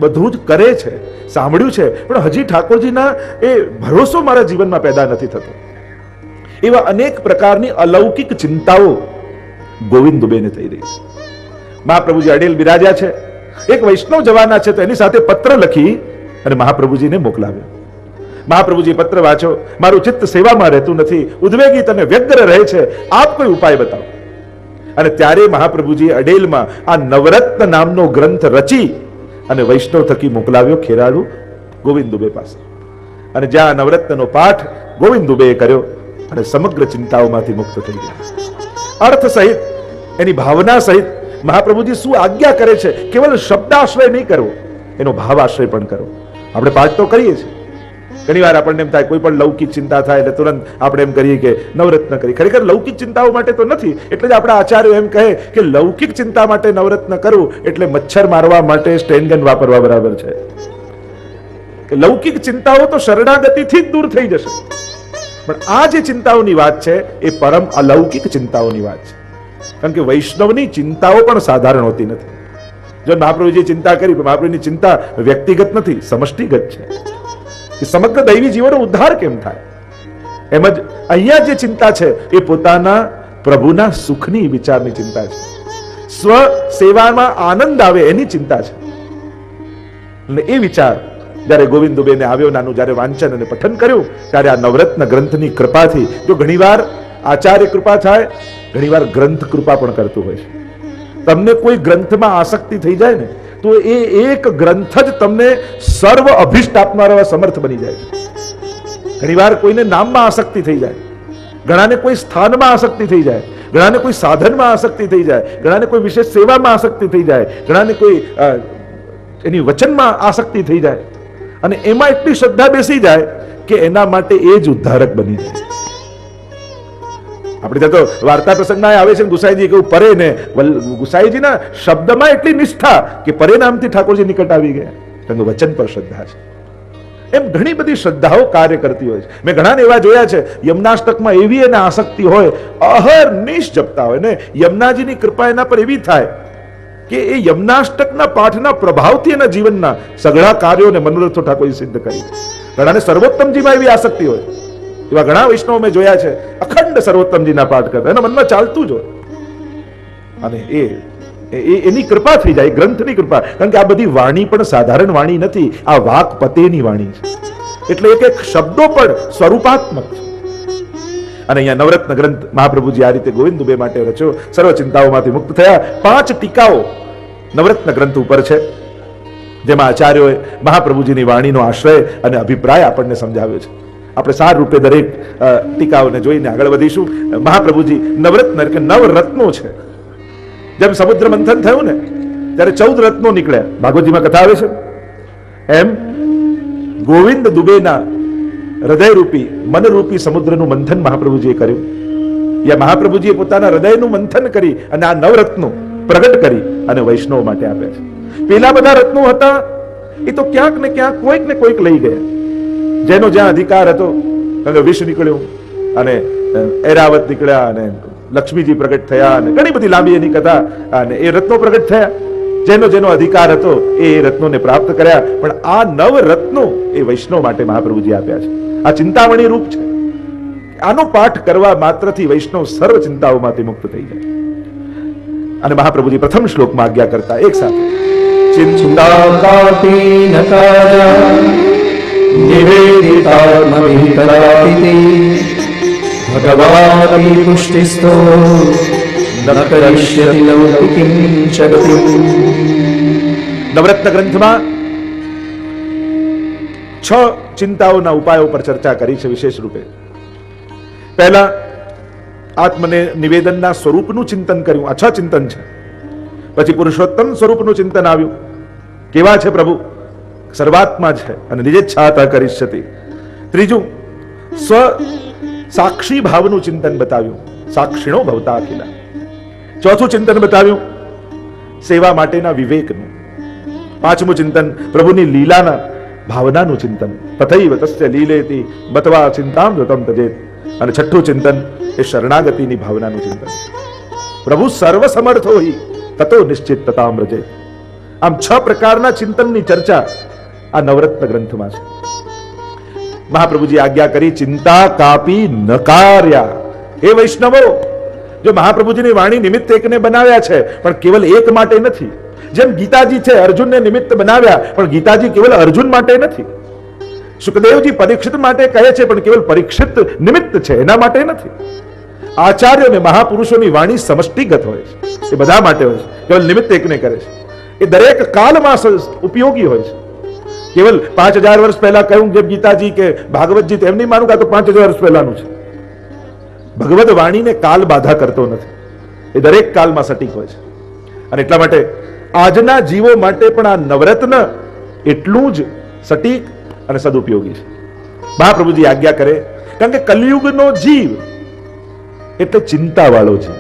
બધું જ કરે છે, સાંભળ્યું છે, પણ હજી ઠાકોરજીના એ ભરોસો મારા જીવનમાં પેદા નથી થતો. એવા અનેક પ્રકારની અલૌકિક ચિંતાઓ ગોવિંદ દુબેને થઈ રહી છે. મહાપ્રભુજી અડેલ બિરાજ્યા છે. એક વૈષ્ણવ જવાના છે તો એની સાથે પત્ર લખી અને મહાપ્રભુજીને મોકલાવ્યો. મહાપ્રભુજી પત્ર વાંચો, મારું ચિત્ત સેવામાં રહેતું નથી, ઉદ્વેગિત અને વ્યગ્ર રહે છે, આપ કોઈ ઉપાય બતાવો. અને ત્યારે મહાપ્રભુજી અડેલમાં આ નવરત્ન નામનો ગ્રંથ રચી અને વૈષ્ણવ થકી મોકલાવ્યો ખેરાડુ ગોવિંદ દુબે પાસે. અને જ્યાં નવરત્નનો પાઠ ગોવિંદ દુબેએ કર્યો અને સમગ્ર ચિંતાઓમાંથી મુક્ત થઈ ગયા. અર્થ સહિત એની ભાવના સહિત મહાપ્રભુજી શું આજ્ઞા કરે છે, કેવલ શબ્દાશ્રય નહીં કરવો, એનો ભાવાશ્રય પણ કરો. આપણે પાઠ તો કરીએ છીએ, ઘણી વાર આપણને એમ થાય કોઈ પણ લૌકિક ચિંતા થાય એટલે તુરંત આપણે એમ કરીએ કે નવરત્ન કરી. ખરેખર લૌકિક ચિંતાઓ માટે તો નથી. એટલે જ આપણા આચાર્યો એમ કહે કે લૌકિક ચિંતા માટે નવરત્ન કરવું એટલે મચ્છર મારવા માટે સ્ટેનગન વાપરવા બરાબર છે. લૌકિક ચિંતાઓ તો શરણાગતિથી જ દૂર થઈ જશે, પણ આ જે ચિંતાઓની વાત છે એ પરમ અલૌકિક ચિંતાઓની વાત છે. કારણ કે વૈષ્ણવની ચિંતાઓ પણ સાધારણ હોતી નથી. જો મહાપ્રભુજીએ ચિંતા કરી, મહાપ્રભુની ચિંતા વ્યક્તિગત નથી, સમષ્ટિગત છે કે સમગ્ર દૈવી જીવનનો ઉદ્ધાર કેમ થાય. એમ જ અહીંયા જે ચિંતા છે એ પોતાના પ્રભુના સુખની વિચારની ચિંતા છે, સ્વ સેવામાં આનંદ આવે એની ચિંતા છે. અને એ વિચાર જ્યારે ગોવિંદ દુબેને આવ્યો, નાનું જ્યારે વાંચન અને પઠન કર્યું, ત્યારે આ નવરત્ન ગ્રંથની કૃપાથી, જો ઘણીવાર આચાર્ય કૃપા થાય, ઘણીવાર ગ્રંથ કૃપા પણ કરતું હોય છે. તમને કોઈ ગ્રંથમાં આસક્તિ થઈ જાય ને તો એ એક ગ્રંથ જ તમને સર્વ અભિષ્ટ આપનાર સમર્થ બની જાય છે. ઘણીવાર કોઈને નામમાં આસક્તિ થઈ જાય, ઘણાને કોઈ સ્થાનમાં આસક્તિ થઈ જાય, ઘણાને કોઈ સાધનમાં આસક્તિ થઈ જાય, ઘણાને કોઈ વિશેષ સેવામાં આસક્તિ થઈ જાય, ઘણાને કોઈ એની વચનમાં આસક્તિ થઈ જાય, અને એમાં એટલી શ્રદ્ધા બેસી જાય કે એના માટે એ જ ઉદ્ધારક બની જાય. આપણે ત્યાં તો વાર્તા પ્રસંગમાં આવે છે ગુસાઈજી કેવું પરે ને ગુસાઈજીના શબ્દમાં એટલી નિષ્ઠા કે પરે નામથી ઠાકોરજી નિકટ આવી ગયા, કારણ કે વચન પર શ્રદ્ધા છે. એમ ઘણી બધી શ્રદ્ધાઓ કાર્ય કરતી હોય છે. મેં ઘણાને એવા જોયા છે યમનાષ્ટકમાં એવી એને આસક્તિ હોય, અહર્નિશ જપતા હોય ને, યમુનાજીની કૃપા એના પર એવી થાય કે એ યમનાષ્ટકના પાઠના પ્રભાવથી એના જીવનના સઘળા કાર્યો અને મનોરથો ઠાકોરજી સિદ્ધ કરી. ઘણાને સર્વોત્તમજીમાં એવી આસક્તિ હોય, એવા ઘણા વૈષ્ણવ મેં જોયા છે અખંડ સર્વોત્તમજીના પાઠ કરતા, એના મનમાં ચાલતું જ હોય, અને એની કૃપા થઈ જાય, ગ્રંથની કૃપા. કારણ કે આ બધી વાણી પણ સાધારણ વાણી નથી, આ વાક પતેની વાણી છે, એટલે એક એક શબ્દો પણ સ્વરૂપાત્મક છે. અને અહીંયા નવરત્ન ગ્રંથ મહાપ્રભુજી આ રીતે ગોવિંદ દુબે માટે રચ્યો, સર્વ ચિંતાઓમાંથી મુક્ત થયા. 5 ટીકાઓ નવરત્ન ગ્રંથ ઉપર છે, જેમાં આચાર્યોએ મહાપ્રભુજીની વાણીનો આશ્રય અને અભિપ્રાય આપણને સમજાવ્યો છે. આપણે સાર રૂપે દરેક ટીકાઓને જોઈને આગળ વધીશું. મહાપ્રભુજી નવરત્ન કે નવરત્નો છે. જેમ સમુદ્ર મંથન થયું ને ત્યારે 14 રત્નો નીકળ્યા, ભાગવતજીમાં કથા આવે છે, એમ ગોવિંદ દુબેના હૃદયરૂપી મનરૂપી સમુદ્રનું મંથન મહાપ્રભુજીએ કર્યું. યા મહાપ્રભુજીએ પોતાના હૃદયનું મંથન કરી અને આ નવરત્નો પ્રગટ કરી અને વૈષ્ણવ માટે આપ્યા છે. પેલા બધા રત્નો હતા એ તો ક્યાંક ને ક્યાંક કોઈક ને કોઈક લઈ ગયા, જેનો જ્યાં અધિકાર હતો. વિષ નીકળ્યું અને ઐરાવત નીકળ્યા અને લક્ષ્મીજી પ્રગટ થયા અને ઘણી બધી લાંબી એની કથા, અને એ રત્નો પ્રગટ થયા. જેનો જેનો અધિકાર હતો એ રત્નોને પ્રાપ્ત કર્યા. પણ આ નવ રત્નો એ વૈષ્ણવ માટે મહાપ્રભુજી આપ્યા છે. આ ચિંતામણી રૂપ છે. આનો પાઠ કરવા માત્રથી વૈષ્ણવ સર્વ ચિંતાઓમાંથી મુક્ત થઈ જાય. અને મહાપ્રભુજી પ્રથમ શ્લોકમાં આજ્ઞા કરતા એક સાથે ચિંતા કાપી નકારા નિવેદિતાત્મવિકલાપિતિ ભગવાન પુષ્ટિસ્તો ન કરિષ્યતિ લૌકિકીં જગતિં. નવરત્ન ગ્રંથમાં 6 ચિંતાઓના ઉપાયો પર ચર્ચા કરી છે વિશેષ રૂપે. પહેલા આત્મને નિવેદનના સ્વરૂપનું ચિંતન કર્યું, આ 6 ચિંતન છે. પછી પુરુષોત્તમ સ્વરૂપનું ચિંતન આવ્યું, કેવા છે પ્રભુ, સર્વાત્મા છે અને નિજેચ્છાતઃ કરિષ્યતિ. ત્રીજું સ્વ સાક્ષી ભાવનું ચિંતન બતાવ્યું, સાક્ષીણો ભવતા અખિલા. ચોથું ચિંતન બતાવ્યું સેવા માટેના વિવેકનું. પાંચમું ચિંતન પ્રભુની લીલાના ભાવનાનું ચિંતન, તથૈવ તસ્ય લીલેતિ મત્વા ચિંતામ રતમ તજેત. અને છઠ્ઠું ચિંતન એ શરણાગતિની ભાવનાનું ચિંતન. પ્રભુ સર્વ સમર્થો હિ તતો નિશ્ચિત તતામ રજે. આમ 6 પ્રકારના ચિંતનની ચર્ચા આ નવરત્ન ગ્રંથમાં છે. મહાપ્રભુજી આજ્ઞા કરી ચિંતા કાપી નકાર્યા. હે વૈષ્ણવો, જો મહાપ્રભુજીની વાણી નિમિત્ત એકને બનાવ્યા છે પણ કેવલ એક માટે નથી. જેમ ગીતાજી છે અર્જુનને નિમિત્ત બનાવ્યા, પણ ગીતાજી કેવલ અર્જુન માટે નથી. સુખદેવજી પરીક્ષિત માટે કહે છે પણ કેવલ પરીક્ષિત નિમિત્ત છે એના માટે નથી. આચાર્ય અને મહાપુરુષોની વાણી સમષ્ટિગત હોય છે, એ બધા માટે હોય છે, કેવલ નિમિત્ત એકને કરે છે. એ દરેક કાળમાં ઉપયોગી હોય છે. કેવલ 5000 વર્ષ પહેલા કહ્યું જેમ ગીતાજી કે ભાગવતજી, એમ નહીં માનું કે આ તો 5000 વર્ષ પહેલાનું છે. ભગવદ વાણીને કાલ બાધા કરતો નથી, એ દરેક કાળમાં સટીક હોય છે. અને એટલા માટે આજના જીવો માટે પણ આ નવરત્ન એટલું જ સટીક અને સદુપયોગી છે. મહાપ્રભુજી આજ્ઞા કરે, કારણ કે કલિયુગનો જીવ એટલે ચિંતા વાળો જીવ.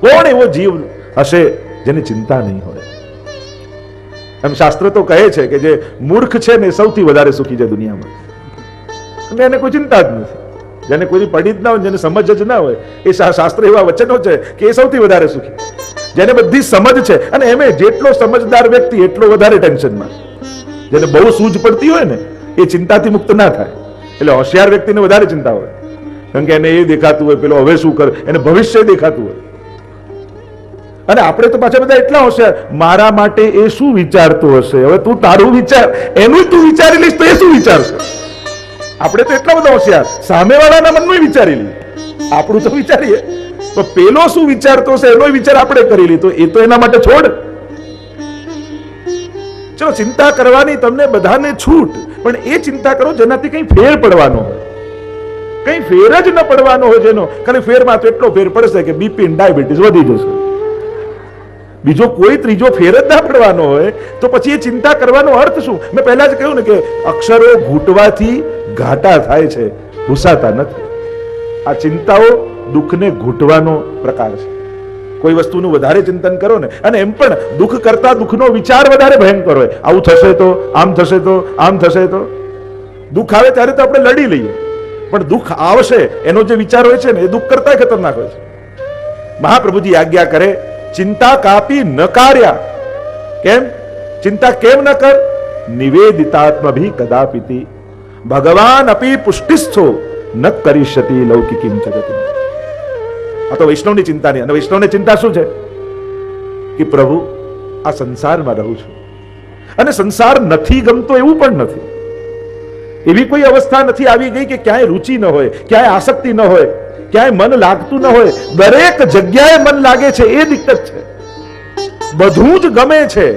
કોણ એવો જીવ હશે જેને ચિંતા નહીં હોય? એમ શાસ્ત્ર તો કહે છે કે જે મૂર્ખ છે ને સૌથી વધારે સુખી છે દુનિયામાં. અને એને કોઈ ચિંતા જ નથી, જેને કોઈ પડી જ ના હોય, જેને સમજ જ ના હોય, એ શાસ્ત્ર એવા વચનો છે કે એ સૌથી વધારે સુખી. જેને બધી સમજ છે, અને એમે જેટલો સમજદાર વ્યક્તિ એટલો વધારે ટેન્શનમાં. જેને બહુ સૂઝ પડતી હોય ને એ ચિંતાથી મુક્ત ના થાય, એટલે હોશિયાર વ્યક્તિને વધારે ચિંતા હોય. કારણ કે એને એ દેખાતું હોય, પેલો હવે શું કરે, એને ભવિષ્ય દેખાતું હોય. અને આપણે તો પાછા બધા એટલા હોશિયાર, મારા માટે એ શું વિચારતો હશે, હવે તું તારું વિચાર, એનું તું વિચારી લઈશ તો એ શું વિચારશે. આપણે તો એટલા બધા હોશિયાર, સામેવાળાના મનનું વિચારી લઈએ, આપણું તો વિચારીએ, તો પેલો શું વિચારતો હશે એનો વિચાર આપણે કરી લીધો, એ તો એના માટે છોડ. ચલો, ચિંતા કરવાની તમને બધાને છૂટ, પણ એ ચિંતા કરો જેનાથી કઈ ફેર પડવાનો હોય, કઈ ફેર જ ન પડવાનો હોય, જેનો ખાલી ફેરમાં તો એટલો ફેર પડશે કે બીપી ડાયાબિટીસ વધી જશે, બીજો કોઈ ત્રીજો ફેર જ ના પડવાનો હોય, તો પછી એ ચિંતા કરવાનો અર્થ શું? મેં પહેલા જ કહ્યું ને કે અક્ષરો ઘૂંટવાથી ઘાટા થાય છે, ભૂસાતા નથી. આ ચિંતાઓ દુઃખને ઘૂંટવાનો પ્રકાર છે. કોઈ વસ્તુનું વધારે ચિંતન કરો ને, અને એમ પણ દુઃખ કરતા દુઃખનો વિચાર વધારે ભયંકર હોય. આવું થશે તો, આમ થશે તો, આમ થશે તો. દુઃખ આવે ત્યારે તો આપણે લડી લઈએ, પણ દુઃખ આવશે એનો જે વિચાર હોય છે ને, એ દુઃખ કરતા ખતરનાક હોય છે. મહાપ્રભુજી આજ્ઞા કરે, ચિંતા કાપી ન કાર્યા. કેમ ચિંતા કેમ ન કર? નિવેદિતાત્મભી કદાપિતિ ભગવાન અપી પુષ્ટિસ્થો ન કરીષ્યતિ લૌકિકીમ જગતિ. આ તો વૈષ્ણવની ચિંતા નહીં. અને વૈષ્ણવની ચિંતા શું છે? કે પ્રભુ આ સંસારમાં રહું છું, અને સંસાર નથી ગમતો એવું પણ નથી, એવી કોઈ અવસ્થા નથી આવી ગઈ કે ક્યાંય રુચિ ન હોય, ક્યાંય આસક્તિ ન હોય, ક્યાંય મન લાગતું ન હોય. દરેક જગ્યાએ મન લાગે છે, એ દિક્કત છે. બધું જ ગમે છે,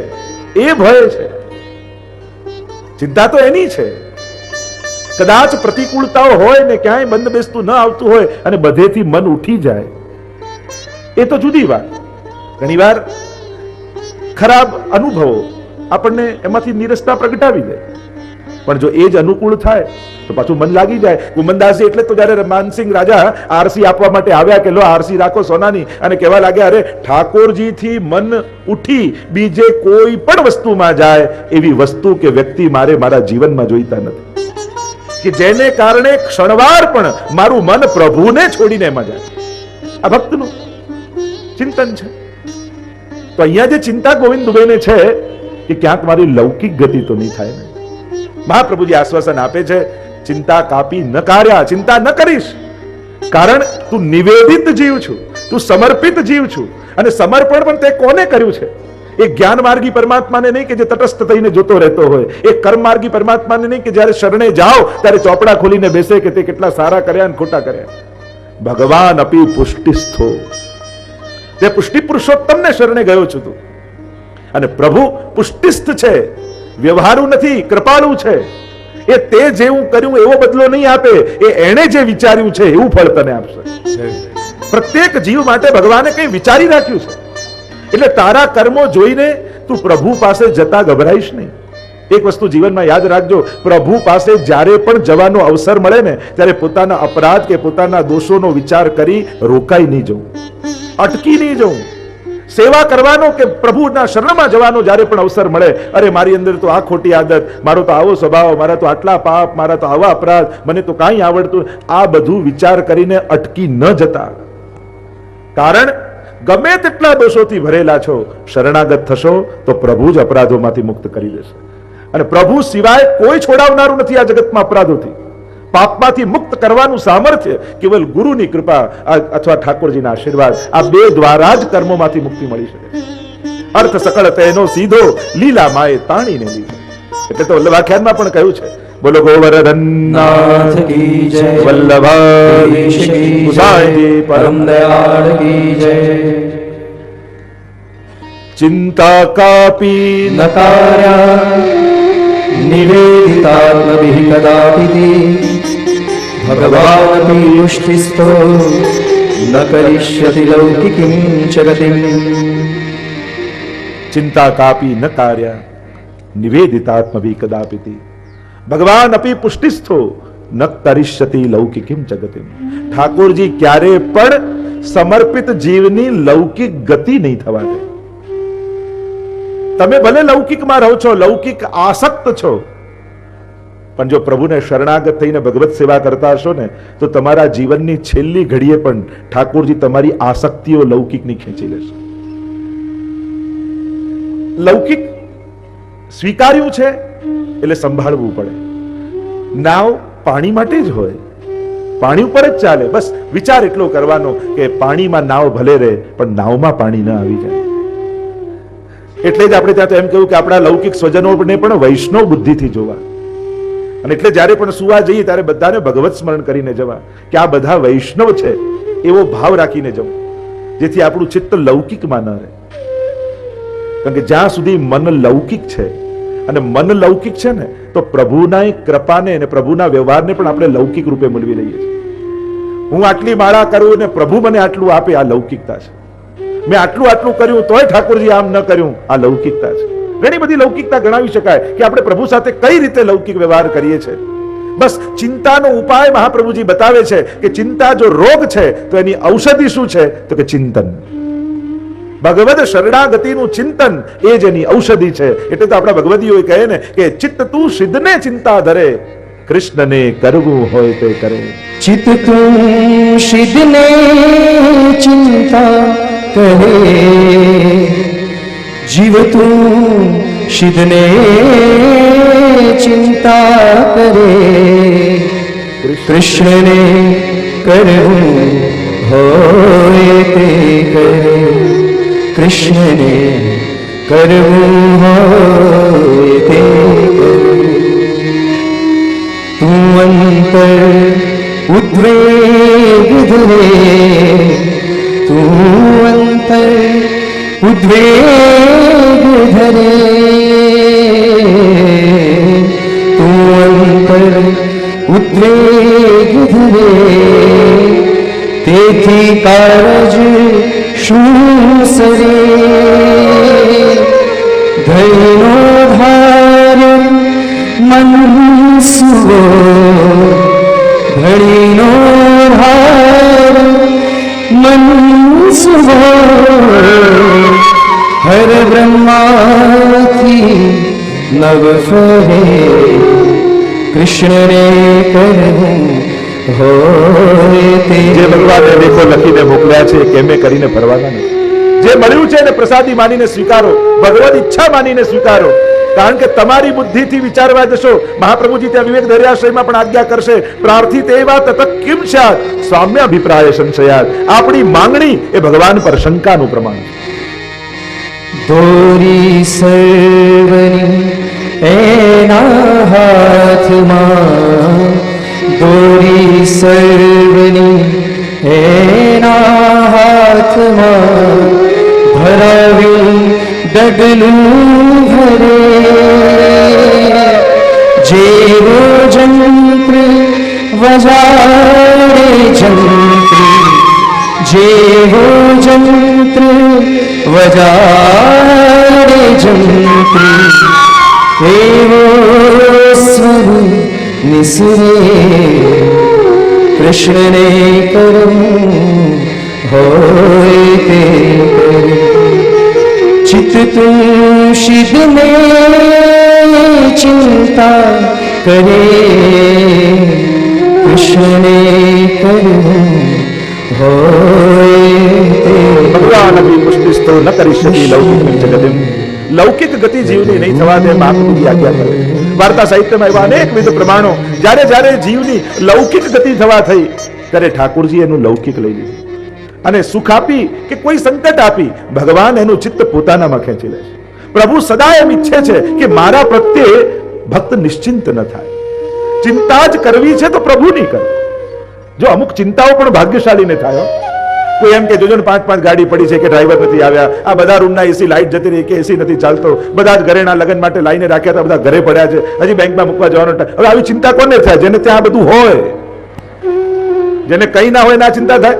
એ ભય છે. ચિંતા તો એની છે. કદાચ પ્રતિકૂળતાઓ હોય ને, ક્યાંય બંધ બેસતું ન આવતું હોય, અને બધેથી મન ઉઠી જાય, એ તો જુદી વાત. ઘણીવાર ખરાબ અનુભવો આપણને એમાંથી નીરસતા પ્રગટાવી દે, પણ જો એ જ અનુકૂળ થાય તો પાછું મન લાગી જાય. કુમનદાસજી એટલે તો જયારે માનસિંહ રાજા આરસી આપવા માટે આવ્યા કે લો આરસી રાખો સોનાની, અને કહેવા લાગ્યા, અરે ઠાકોરજીથી મન ઉઠી બીજે કોઈ પણ વસ્તુમાં જાય એવી વસ્તુ કે વ્યક્તિ મારે મારા જીવનમાં જોઈતા નથી, કે જેને કારણે ક્ષણવાર પણ મારું મન પ્રભુને છોડીને એમાં જાય. આ ભક્તનું ચિંતન છે. તો અહીંયા જે ચિંતા ગોવિંદ દુબેને છે કે ક્યાંક મારી લૌકિક ગતિ તો નહીં થાય ને. મહાપ્રભુજી આશ્વાસન આપે છે, ચિંતા કાપી ન કાર્યા. ચિંતા ન કરીશ, કારણ તું નિવેદિત જીવ છું, તું સમર્પિત જીવ છું. અને સમર્પણ પણ તે કોને કર્યું છે? એ જ્ઞાન માર્ગી પરમાત્માને નહીં કે જે તટસ્થ થઈને જોતો રહેતો હોય, એ કર્મ માર્ગી પરમાત્માને નહીં કે જ્યારે શરણે જાઓ ત્યારે ચોપડા ખોલીને બેસે કે તે કેટલા સારા કર્યા અને ખોટા કર્યા. ભગવાન અપી પુષ્ટિસ્થો, તે પુષ્ટિ પુરુષોત્તમને શરણે ગયો છું તું. અને પ્રભુ પુષ્ટિસ્થ છે, વ્યવહારુ નથી, કૃપાળુ છે. એ તે જેવું કર્યું એવો બદલો નહીં આપે, એ એણે જે વિચાર્યું છે એવું ફળ તને આપશે. પ્રત્યેક જીવ માટે ભગવાને કંઈ વિચારી રાખ્યું છે, એટલે તારા કર્મો જોઈને તું પ્રભુ પાસે જતા ગભરાઈશ નહીં. એક વસ્તુ જીવનમાં યાદ રાખજો, પ્રભુ પાસે જ્યારે પણ જવાનો અવસર મળે ને, ત્યારે પોતાના અપરાધ કે પોતાના દોષોનો વિચાર કરી રોકાઈ નહીં જવું, અટકી નહીં જવું. સેવા કરવાનો કે પ્રભુના શરણમાં જવાનો જ્યારે પણ અવસર મળે, અરે મારી અંદર તો આ ખોટી આદત, મારો તો આવો સ્વભાવ, મારા તો આટલા પાપ, મારા તો આવા અપરાધ, મને તો કાંઈ આવડતું, આ બધું વિચાર કરીને અટકી ન જતા. કારણ ગમે તેટલા દોષોથી ભરેલા છો, શરણાગત થશો તો પ્રભુ જ અપરાધોમાંથી મુક્ત કરી દેશે. અને પ્રભુ સિવાય કોઈ છોડાવનારું નથી આ જગતમાં. અપરાધોથી, પાપમાંથી મુક્ત કરવાનું સામર્થ્ય કેવલ ગુરુની કૃપા અથવા ઠાકોરજીના આશીર્વાદ, આ બે દ્વારા જ કર્મોમાંથી મુક્તિ મળી શકે. અર્થ સકળ તેનો સીધો, લીલા માએ તાણીને લીધો. એટલે તો વલ્લભાખ્યાનમાં પણ કહ્યું છે, બોલો ગોવર્ધનનાથ કી જય, વલ્લભાઈ પરમ દયાળ કી જય. ચિંતા કાપી ન કાર્યા નિવેદિતાત્મભિઃ કદાપિતિ ભગવાનપી પુષ્ટિસ્થો ન કરીષ્યતિ લૌકિકીમ જગતિમ. ચિંતા કાપી ન કાર્યા નિવેદિતાત્મભિઃ કદાપિતિ ભગવાન અપી પુષ્ટિસ્થો ન કરીષ્યતિ લૌકિકીમ જગતિમ. ઠાકોરજી ક્યારે પણ સમર્પિત જીવની લૌકિક ગતિ નહીં થવા દે. તમે ભલે લૌકિકમાં રહો છો, લૌકિક આસક્ત છો, પણ જો પ્રભુને શરણાગત થઈને ભગવત સેવા કરતા હશો ને, તો તમારા જીવનની છેલ્લી ઘડીએ પણ ઠાકોરજી તમારી આસક્તિઓ લૌકિકની ખેંચી લેશે. લૌકિક સ્વીકાર્યું છે એટલે સંભાળવું પડે. નાવ પાણી માટે જ હોય, પાણી ઉપર જ ચાલે. બસ વિચાર એટલો કરવાનો કે પાણીમાં નાવ ભલે રહે પણ નાવમાં પાણી ન આવી જાય. એટલે જ આપણે ત્યાં તો એમ કહ્યું કે આપણા લૌકિક સ્વજનોને પણ વૈષ્ણવ બુદ્ધિથી જોવા. અને એટલે જ્યારે પણ સુવા જઈએ ત્યારે બધાને ભગવત સ્મરણ કરીને જવા કે આ બધા વૈષ્ણવ છે એવો ભાવ રાખીને જવું, જેથી આપણું ચિત્ત લૌકિકમાં ન રહે. કારણ કે જ્યાં સુધી મન લૌકિક છે અને મન લૌકિક છે ને તો પ્રભુના કૃપાને અને પ્રભુના વ્યવહારને પણ આપણે લૌકિક રૂપે મૂલવી લઈએ છીએ. હું આટલી માળા કરું અને પ્રભુ મને આટલું આપે, આ લૌકિકતા છે. મેં આટલું કર્યું તોય ઠાકોરજી આમ ન કર્યું, આ લૌકિકતા છે. ઘણી બધી લૌકિકતા ગણાવી શકાય કે આપણે પ્રભુ સાથે કઈ રીતે લૌકિક વ્યવહાર કરીએ છીએ. બસ ચિંતાનો ઉપાય મહાપ્રભુજી બતાવે છે કે ચિંતા જો રોગ છે તો એની ઔષધિ શું છે તો કે ચિંતન. ભગવદ શરણાગતિનું ચિંતન એ જ એની ઔષધિ છે. એટલે તો આપણા ભગવદીઓ કહે ને કે ચિત્ત તું સિદ્ધને ચિંતા ધરે, કૃષ્ણને કરવું હોય તે કરે. चित तुम सिद्धने चिंता करे, जीव तुम सिद्धने चिंता करे, कृष्ण ने करવું હોય તે કરે, कृष्ण ने करવું હોય તે કરે. તું અંતર उद्वेग धरे, તું અંતર उद्वेग धरे, તું અંતર उद्वेग धरे, તેથી કારજ શું સરે, ધૈનો ભાર મન સુવો, ઘડીનો ભાર મન સુવો, હર બ્રહ્માથી નવ ફરે, કૃષ્ણને કરવું હોય તે. જે ભગવાને લેખો લખીને મોકલ્યા છે કેમે કરીને ફરવાના નથી. જે મળ્યું છે એને પ્રસાદી માનીને સ્વીકારો, ભગવદ ઈચ્છા માનીને સ્વીકારો. કારણ કે તમારી બુદ્ધિથી વિચારવા જશો, મહાપ્રભુજી ત્યાં વિવેક દરિયાશ્રયમાં પણ આજ્ઞા કરશે, પ્રાર્થિત એવા તત કિમ સ્યાત સામ્ય અભિપ્રાય સંશયાત. આપણી માંગણી એ ભગવાન પર શંકાનું પ્રમાણ છે. દોરી સર્વની એના હાથમાં, દોરી સર્વની એના હાથમાં, ભરાવ્યું ડગલું ભરે, જેવો જંત્ર વજાડે જંત્રી, જેવો જંત્ર વજાડે જંત્રી, એવો સ્વર નિસરે, કૃષ્ણને કરવું હોય તે કરે. चित तुम सिद्धने चिंता करे, कृष्णने करવું હોય તે. ભગવાન અભી પુષ્ટિસ્તો ન કરીષ્યતિ લૌકિક જગતિમ. લૌકિક ગતિ જીવની નહીં થવા દે, મહાપ્રભુજી આજ્ઞા કરે. વાર્તા સાહિત્યમાં એવા અનેકવિધ પ્રમાણો, જ્યારે જીવની લૌકિક ગતિ થવા થઈ ત્યારે ઠાકોરજી એનું લૌકિક લઈ લીધું અને સુખ આપી કે કોઈ સંકટ આપી ભગવાન એનું ચિત્ત પોતાનામાં ખેંચી લે છે. પ્રભુ સદા એમ ઈચ્છે છે કે મારા પ્રત્યે ભક્ત નિશ્ચિંત ન થાય. ચિંતા જ કરવી છે તો પ્રભુની કરે. જો અમુક ચિંતાઓ પણ ભાગ્યશાળીને થાય. કોઈ એમ કે જોજો ને 5-5 ગાડી પડી છે કે ડ્રાઈવર નથી આવ્યા, આ બધા રૂમના એસી લાઈટ જતી રહી કે એસી નથી ચાલતો, બધા જ ઘરેના લગ્ન માટે લાઈને રાખ્યા હતા, બધા ઘરે પડ્યા છે, હજી બેંકમાં મૂકવા જવાનો. હવે આવી ચિંતા કોને થાય? જેને ત્યાં બધું હોય. જેને કઈ ના હોય ના ચિંતા થાય.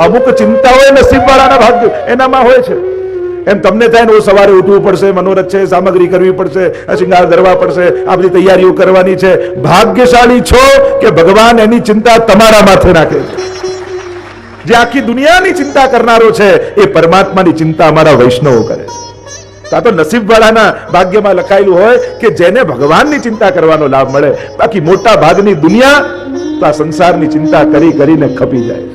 અમુક ચિંતાઓ નસીબવાળાના ભાગ્ય એનામાં હોય છે. એમ તમને થાય ને સવારે ઉઠવું પડશે, મનોરથ છે, સામગ્રી કરવી પડશે, શિંગાર ધરવા પડશે, આ બધી તૈયારીઓ કરવાની છે. ભાગ્યશાળી છો કે ભગવાન એની ચિંતા તમારા માથે રાખે છે. જે આખી દુનિયાની ચિંતા કરનારો છે એ પરમાત્માની ચિંતા અમારા વૈષ્ણવો કરે છે. આ તો નસીબવાળાના ભાગ્યમાં લખાયેલું હોય કે જેને ભગવાનની ચિંતા કરવાનો લાભ મળે. બાકી મોટા ભાગની દુનિયા તો આ સંસારની ચિંતા કરીને ખપી જાય.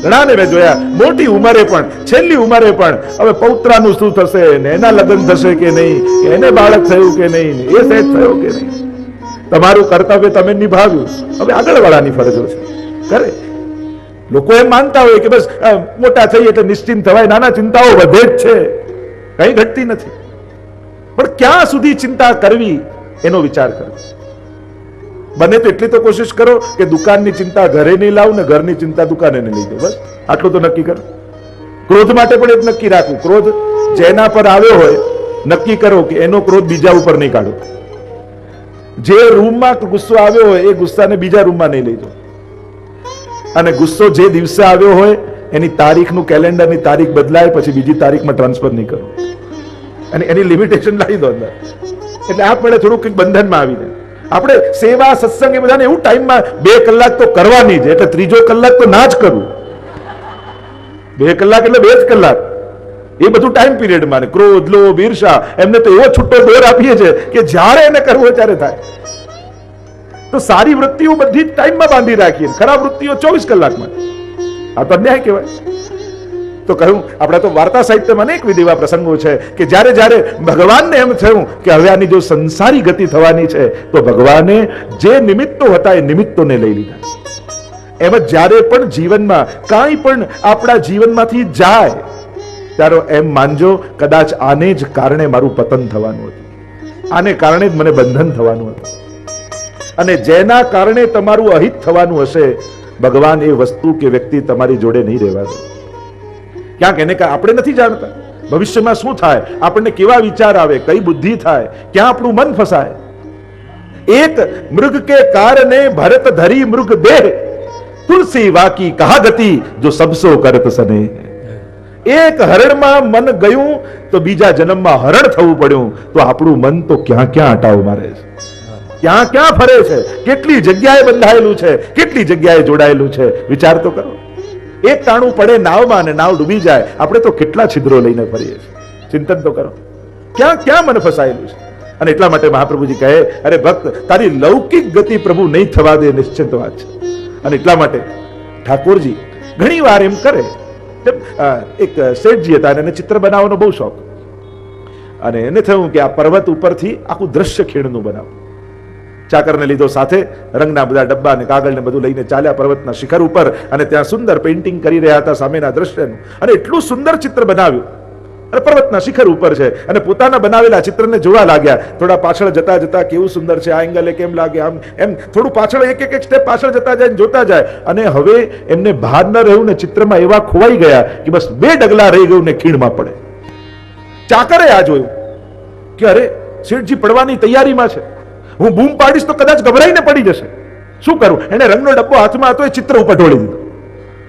ઘણાને મેં જોયા મોટી ઉંમરે પણ, છેલ્લી ઉંમરે પણ હવે પૌત્રાનું શું થશે ને, એના લગ્ન થશે કે નહીં, એને બાળક થયું કે નહીં, એ સેટ થયો કે નહીં. તમારું કર્તવ્ય તમે નિભાવ્યું, હવે આગળવાળાની ફરજો છે. કરે. લોકો એમ માનતા હોય કે બસ મોટા થઈ એટલે નિશ્ચિંત થવાય, નાના ચિંતાઓ વધે જ છે, કઈ ઘટતી નથી. પણ ક્યાં સુધી ચિંતા કરવી એનો વિચાર કરો. બને તો એટલી તો કોશિશ કરો કે દુકાનની ચિંતા ઘરે નહીં લાવ ને ઘરની ચિંતા દુકાને નહીં લઈ દો. બસ આટલું તો નક્કી કરો. ક્રોધ માટે પણ એક નક્કી રાખવું, ક્રોધ જેના પર આવ્યો હોય નક્કી કરો કે એનો ક્રોધ બીજા ઉપર નહીં કાઢો. જે રૂમમાં ગુસ્સો આવ્યો હોય એ ગુસ્સાને બીજા રૂમમાં નહીં લઈ જાઓ. અને ગુસ્સો જે દિવસે આવ્યો હોય એની તારીખનું કેલેન્ડરની તારીખ બદલાય પછી બીજી તારીખમાં ટ્રાન્સફર નહીં કરો. અને એની લિમિટેશન લાવી દો અંદર. એટલે આપણે થોડુંક કંઈક બંધનમાં આવીને આપણે સેવા સત્સંગ એ બધાને એવું ટાઈમમાં 2 કલાક તો કરવાની છે, એટલે ત્રીજો કલાક તો ના જ કરવું. 2 કલાક એટલે 2 જ કલાક, એ બધું ટાઈમ પીરિયડમાં. ક્રોધ, લોભ, ઈર્ષા એમને તો એવો છૂટો દોર આપીએ છે કે જ્યારે એને કરવો ત્યારે થાય. તો સારી વૃત્તિઓ બધી જ ટાઈમમાં બાંધી રાખીએ, ખરાબ વૃત્તિઓ 24 કલાકમાં. આ તો અન્યાય કહેવાય. તો કહ્યું, આપણા તો વાર્તા સાહિત્યમાં અનેક વિધિ એવા પ્રસંગો છે કે જ્યારે જ્યારે ભગવાનને એમ થયું કે હવે આની જો સંસારી ગતિ થવાની છે તો ભગવાને જે નિમિત્તો હતા એ નિમિત્તોને લઈ લીધા. એમ જ જ્યારે પણ જીવનમાં કાંઈ પણ આપણા જીવનમાંથી જાય ત્યારે એમ માનજો કદાચ આને જ કારણે મારું પતન થવાનું હતું, આને કારણે જ મને બંધન થવાનું હતું. અને જેના કારણે તમારું અહિત થવાનું હશે ભગવાન એ વસ્તુ કે વ્યક્તિ તમારી જોડે નહીં રહેવા દે. ક્યાંક એને આપણે નથી જાણતા ભવિષ્યમાં શું થાય, આપણને કેવા વિચાર આવે, કઈ બુદ્ધિ થાય, ક્યાં આપણું મન ફસાય. એક મૃગ કે કારણે ભરત ધરી મૃગ દેહ, તુલસી વાકી કહા ગતિ જો સબસો કરત સને. એક હરણમાં મન ગયું તો બીજા જન્મમાં હરણ થવું પડ્યું. તો આપણું મન તો ક્યાં ક્યાં અટાવ મારે છે, ક્યાં ક્યાં ફરે છે, કેટલી જગ્યાએ બંધાયેલું છે, કેટલી જગ્યાએ જોડાયેલું છે. વિચાર તો કરો. એક તાણું પડે નાવમાં અને નાવ ડૂબી જાય, આપણે તો કેટલા છિદ્રો લઈને ફરીએ છીએ. ચિંતન તો કરો ક્યાં ક્યાં મન ફસાયેલું છે. અને એટલા માટે મહાપ્રભુજી કહે, અરે ભક્ત તારી લૌકિક ગતિ પ્રભુ નહીં થવા દે, નિશ્ચિત વાત છે. અને એટલા માટે ઠાકોરજી ઘણી વાર એમ કરે. એક શેઠજી હતા, એને ચિત્ર બનાવવાનો બહુ શોખ, અને એને થયું કે આ પર્વત ઉપરથી આખું દ્રશ્ય ખીણનું બનાવું. ચાકરને લીધો સાથે, રંગના બધા ડબ્બા અને કાગળ ને બધું લઈને ચાલ્યા પર્વતના શિખર ઉપર, અને ત્યાં સુંદર પેઇન્ટિંગ કરી રહ્યા હતા સામેના દ્રશ્યનું. અને એટલું સુંદર ચિત્ર બનાવ્યું, અને પર્વતના શિખર ઉપર છે, અને પોતાના બનાવેલા ચિત્રને જોવા લાગ્યા. થોડા પાછળ જતા જતા કેવું સુંદર છે, આ એંગલે કેમ લાગે, આમ એમ થોડું પાછળ એક એક સ્ટેપ પાછળ જતા જાય, જોતા જાય. અને હવે એમને ભાન ન રહ્યું ને ચિત્રમાં એવા ખોવાઈ ગયા કે બસ 2 ડગલા રહી ગયું ને ખીણમાં પડે. ચાકરે આ જોયું કે અરે શેઠજી પડવાની તૈયારીમાં છે, હું બૂમ પાડીશ તો કદાચ ગભરાઈને પડી જશે, શું કરું? એને રંગનો ડબ્બો હાથમાં હતો, એ ચિત્ર ઉપર ઢોળી દીધું.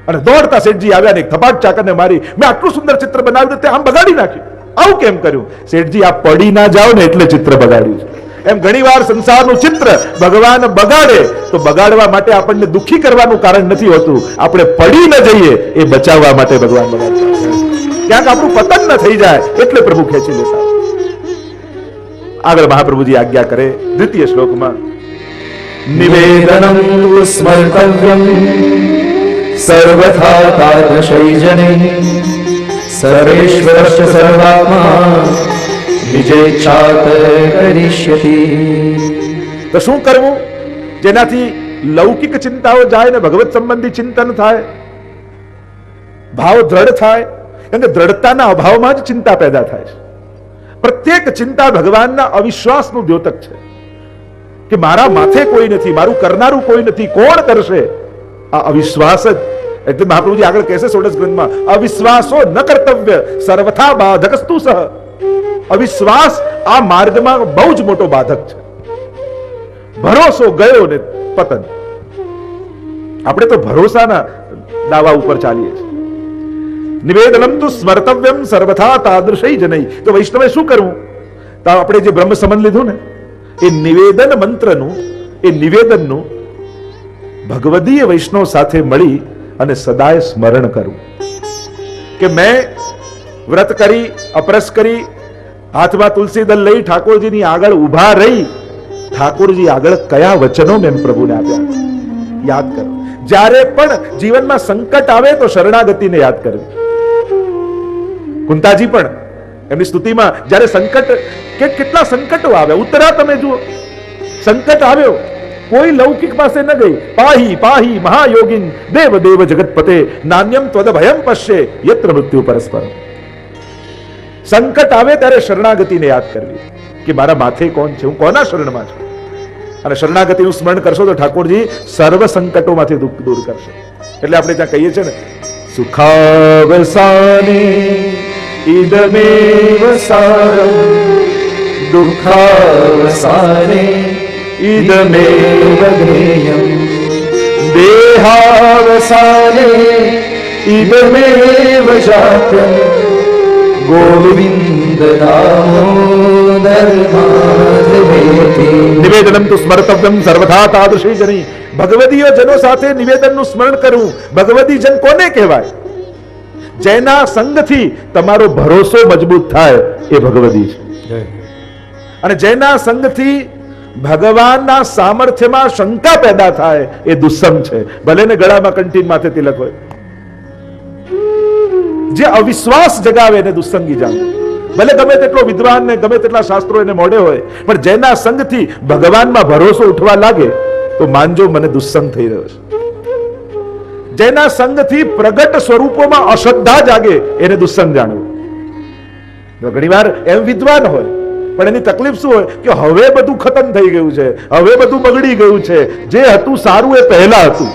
અને દોડતા શેઠજી આવ્યા ને થપાટ ચાકરને મારી, મેં આટલું સુંદર ચિત્ર બનાવ્યું તે આમ બગાડી નાખ્યું. આવું કેમ કર્યું? શેઠજી આ પડી ના જાઓ ને એટલે ચિત્ર બગાડ્યું છે. એમ ઘણીવાર સંસારનું ચિત્ર ભગવાન બગાડે તો બગાડવા માટે આપણને દુઃખી કરવાનું કારણ નથી હોતું, આપણે પડી ન જઈએ એ બચાવવા માટે ભગવાન બગાડતા. ક્યાંક આપણું પતન ન થઈ જાય એટલે પ્રભુ ખેંચી લેતા. આગળ મહાપ્રભુજી આજ્ઞા કરે દ્વિતીય શ્લોકમાં, નિવેદનમ સ્મર્તવ્યમ સર્વથા તાદૃશૈજને સર્વેશ્વરશ્ચ સર્વાત્મા વિજેચ્છાત કરિષ્યતિ. તો શું કરવું જેનાથી લૌકિક ચિંતાઓ જાય ને ભગવત સંબંધી ચિંતન થાય, ભાવ દ્રઢ થાય? કારણ કે દ્રઢતાના અભાવમાં જ ચિંતા પેદા થાય છે. પ્રત્યેક ચિંતા ભગવાનના અવિશ્વાસનું દ્યોતક છે કે મારા માથે કોઈ નથી, મારું કરનારું કોઈ નથી, કોણ કરશે? આ અવિશ્વાસ જ. એટલે મહાપ્રભુજી આગળ કહેશે 16 ગ્રંથમાં, અવિશ્વાસો ન કર્તવ્ય સર્વથા બાધકસ્તુ સહ. અવિશ્વાસ આ માર્ગમાં બહુ જ મોટો બાધક છે. ભરોસો ગયો ને પતન. આપણે તો ભરોસાના દાવા ઉપર ચાલીએ છીએ. નિવેદનમ તો સ્મર્તવ્યમ સર્વથા તાદૃશૈ જનૈ. તો વૈષ્ણવે શું કરવું? તો આપણે જે બ્રહ્મ સંબંધ લીધું ને, એ નિવેદન મંત્રનું, એ નિવેદનનું ભગવદીય વૈષ્ણવ સાથે મળી અને સદાય સ્મરણ કરવું કે મેં વ્રત કરી, અપરસ કરી, હાથમાં તુલસી દલ લઈ ઠાકોરજીની આગળ ઉભા રહી, ઠાકોરજી આગળ કયા વચનો મેં પ્રભુને આપ્યા યાદ કરો. જ્યારે પણ જીવનમાં સંકટ આવે તો શરણાગતિને યાદ કરવી. કુંતાજી પણ એમની સ્તુતિમાં જ્યારે સંકટ, કેટલા સંકટો આવ્યા, ઉત્તરા તમે જુઓ, સંકટ આવ્યો કોઈ લૌકિક પાસે ન ગઈ. પાહી પાહી મહાયોગીન દેવ દેવ જગતપતે નાન્યમ ત્વદ ભયમ પશ્યે યત્ર મૃત્યુ પરસ્પર. સંકટ આવે ત્યારે શરણાગતિને યાદ કરવી કે મારા માથે કોણ છે, હું કોના શરણમાં છું. અને શરણાગતિનું સ્મરણ કરશો તો ઠાકોરજી સર્વ સંકટોમાંથી દુઃખ દૂર કરશે. એટલે આપણે ત્યાં કહીએ છીએ ને, સુખાવસાને ઇદમેવ સારમ દુઃખાવસાને ઇદમેવ જ્ઞેયમ દેહાવસાને ઇદમેવ જાત્યમ ગોવિંદ દામોદર માધવેતિ. નિવેદનમ તુ સ્મર્તવ્યમ સર્વથા તાદૃશી જની. ભગવદીય જનો સાથે નિવેદનનું સ્મરણ કરવું. ભગવદી જન કોને કહેવાય? જેના સંગથી તમારો ભરોસો મજબૂત થાય એ ભગવદી છે. અને જેના સંગથી ભગવાનના સામર્થ્યમાં શંકા પેદા થાય એ દુસ્સંગ છે. ભલે ને ગળામાં કંઠી માથે તિલક હોય. જે અવિશ્વાસ જગાવે એને દુસ્સંગી જાણે. ભલે ગમે તેટલો વિદ્વાન ને ગમે તેટલા શાસ્ત્રો એને મોઢે હોય, પણ જેના સંગથી ભગવાનમાં ભરોસો ઉઠવા લાગે તો માનજો મને દુસ્સંગ થઈ રહ્યો છે. જેના સંગથી પ્રગટ સ્વરૂપોમાં અશ્રદ્ધા જાગે એને દુસ્સંગ જાણવું. ઘણી વાર એમ વિદ્વાન હોય પણ એની તકલીફ શું હોય કે હવે બધું ખતમ થઈ ગયું છે, હવે બધું બગડી ગયું છે, જે હતું સારું એ પહેલા હતું.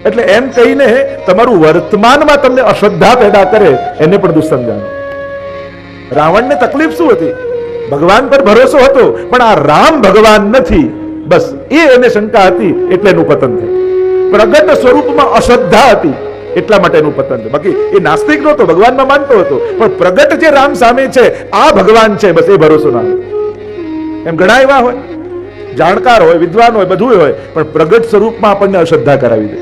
એટલે એમ કહીને તમારું વર્તમાનમાં તમને અશ્રદ્ધા પેદા કરે એને પણ દુસ્સંગ જાણો. રાવણને તકલીફ શું હતી? ભગવાન પર ભરોસો હતો પણ આ રામ ભગવાન નથી, બસ એ એને શંકા હતી એટલે એનું પતન થયું. પ્રગટ સ્વરૂપમાં અશ્રદ્ધા હતી એટલા માટે એનું પતન થયું. બાકી એ નાસ્તિક નહોતો, ભગવાનમાં માનતો હતો, પણ પ્રગટ જે રામ સામે છે આ ભગવાન છે, બસ એ ભરોસો ના. એમ ઘણા એવા હોય, જાણકાર હોય, વિદ્વાન હોય, બધું હોય, પણ પ્રગટ સ્વરૂપમાં આપણને અશ્રદ્ધા કરાવી દે.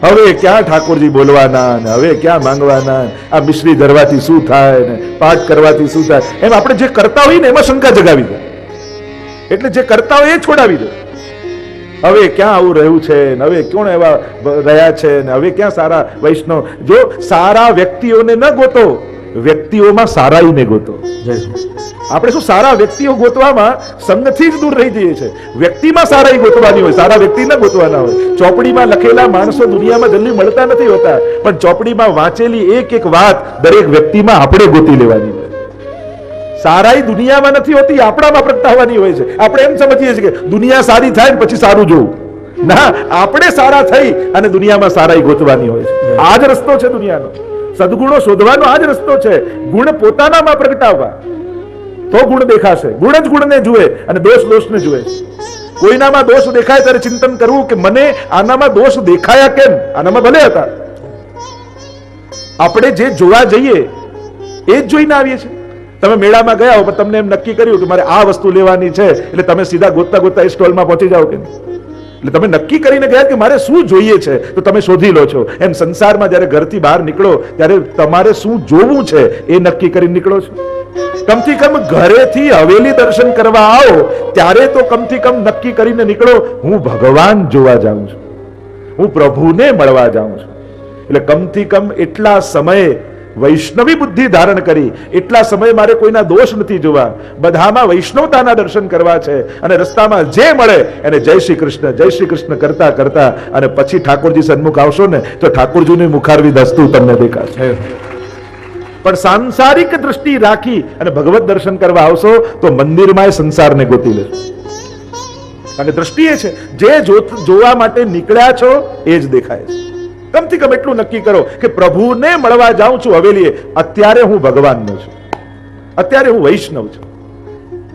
હવે ક્યાં ઠાકોરજી બોલવાના ને હવે ક્યાં માંગવાના, આ મિશ્રી ધરવાથી શું થાય ને પાઠ કરવાથી શું થાય, એમ આપણે જે કરતા હોઈએ ને એમાં શંકા જગાવી દે. એટલે જે કરતા હોય એ છોડાવી દે. હવે ક્યાં આવું રહ્યું છે ને હવે કોણ એવા રહ્યા છે ને હવે ક્યાં સારા વૈષ્ણવ. જો સારા વ્યક્તિઓને ન ગોતો, વ્યક્તિઓમાં સારાઈને ગોતો. આપણે શું સારા વ્યક્તિઓ ગોતવામાં સંગથી જ દૂર રહી જઈએ છીએ. વ્યક્તિમાં સારાઈ ગોતવાની હોય, સારા વ્યક્તિ ન ગોતવાના હોય. ચોપડીમાં લખેલા માણસો દુનિયામાં જલ્દી મળતા નથી હોતા, પણ ચોપડીમાં વાંચેલી એક એક વાત દરેક વ્યક્તિમાં આપણે ગોતી લેવાની હોય. સારાઈ દુનિયામાં નથી હોતી, આપણામાં પ્રગટાવવાની હોય છે. આપણે એમ સમજીએ છીએ કે દુનિયા સારી થાય ને પછી સારું જોવું. ના, આપણે સારા થઈ અને દુનિયામાં સારાઈ ગોતવાની હોય છે. આ જ રસ્તો છે દુનિયાનો. સદગુણો શોધવાનો આ જ રસ્તો છે. ગુણ પોતાનામાં પ્રગટાવવા તો ગુણ દેખાશે. ગુણ જ ગુણને જુએ અને દોષ દોષને જુએ. કોઈનામાં દોષ દેખાય ત્યારે ચિંતન કરવું કે મને આનામાં દોષ દેખાયા કેમ? આનામાં ભલે હતા. આપણે જે જોવા જઈએ એ જ જોઈને આવીએ છીએ. તમે મેળામાં ગયા હો પણ તમને એમ નક્કી કર્યું કે મારે આ વસ્તુ લેવાની છે, એટલે તમે સીધા ગોતતા ગોતતા એ સ્ટોલમાં પહોંચી જાઓ કે નહીં? એટલે તમે નક્કી કરીને ગયા કે મારે શું જોઈએ છે તો તમે શોધી લો છો. એમ સંસારમાં જ્યારે ઘરથી બહાર નીકળો ત્યારે તમારે શું જોવું છે એ નક્કી કરીને નીકળો છો. કમથી કમ ઘરેથી હવેલી દર્શન કરવા આવો ત્યારે તો કમથી કમ નક્કી કરીને નીકળો, હું ભગવાન જોવા જાઉં છું, હું પ્રભુને મળવા જાઉં છું. એટલે કમથી કમ એટલા સમયે વૈષ્ણવી બુદ્ધિ ધારણ કરી, એટલા સમયે મારે કોઈના દોષ નથી જોવા, બધામાં વૈષ્ણવતાના દર્શન કરવા છે. અને રસ્તામાં જે મળે એને જય શ્રી કૃષ્ણ કરતા કરતા અને પછી ઠાકોરજી સન્મુખ આવશો ને તો ઠાકોરજીની મુખારવી દસ્તું તમને દેખાશે. પણ સાંસારિક દ્રષ્ટિ રાખી અને ભગવત દર્શન કરવા આવશો તો મંદિરમાં સંસારને ગોતી લેશો. અને દ્રષ્ટિ એ છે જે જોવા માટે નીકળ્યા છો એ જ દેખાય છે. કમથી કમ એટલું નક્કી કરો કે પ્રભુને મળવા જાઉં છું હવેલીએ, અત્યારે હું ભગવાનનો છું, અત્યારે હું વૈષ્ણવ છું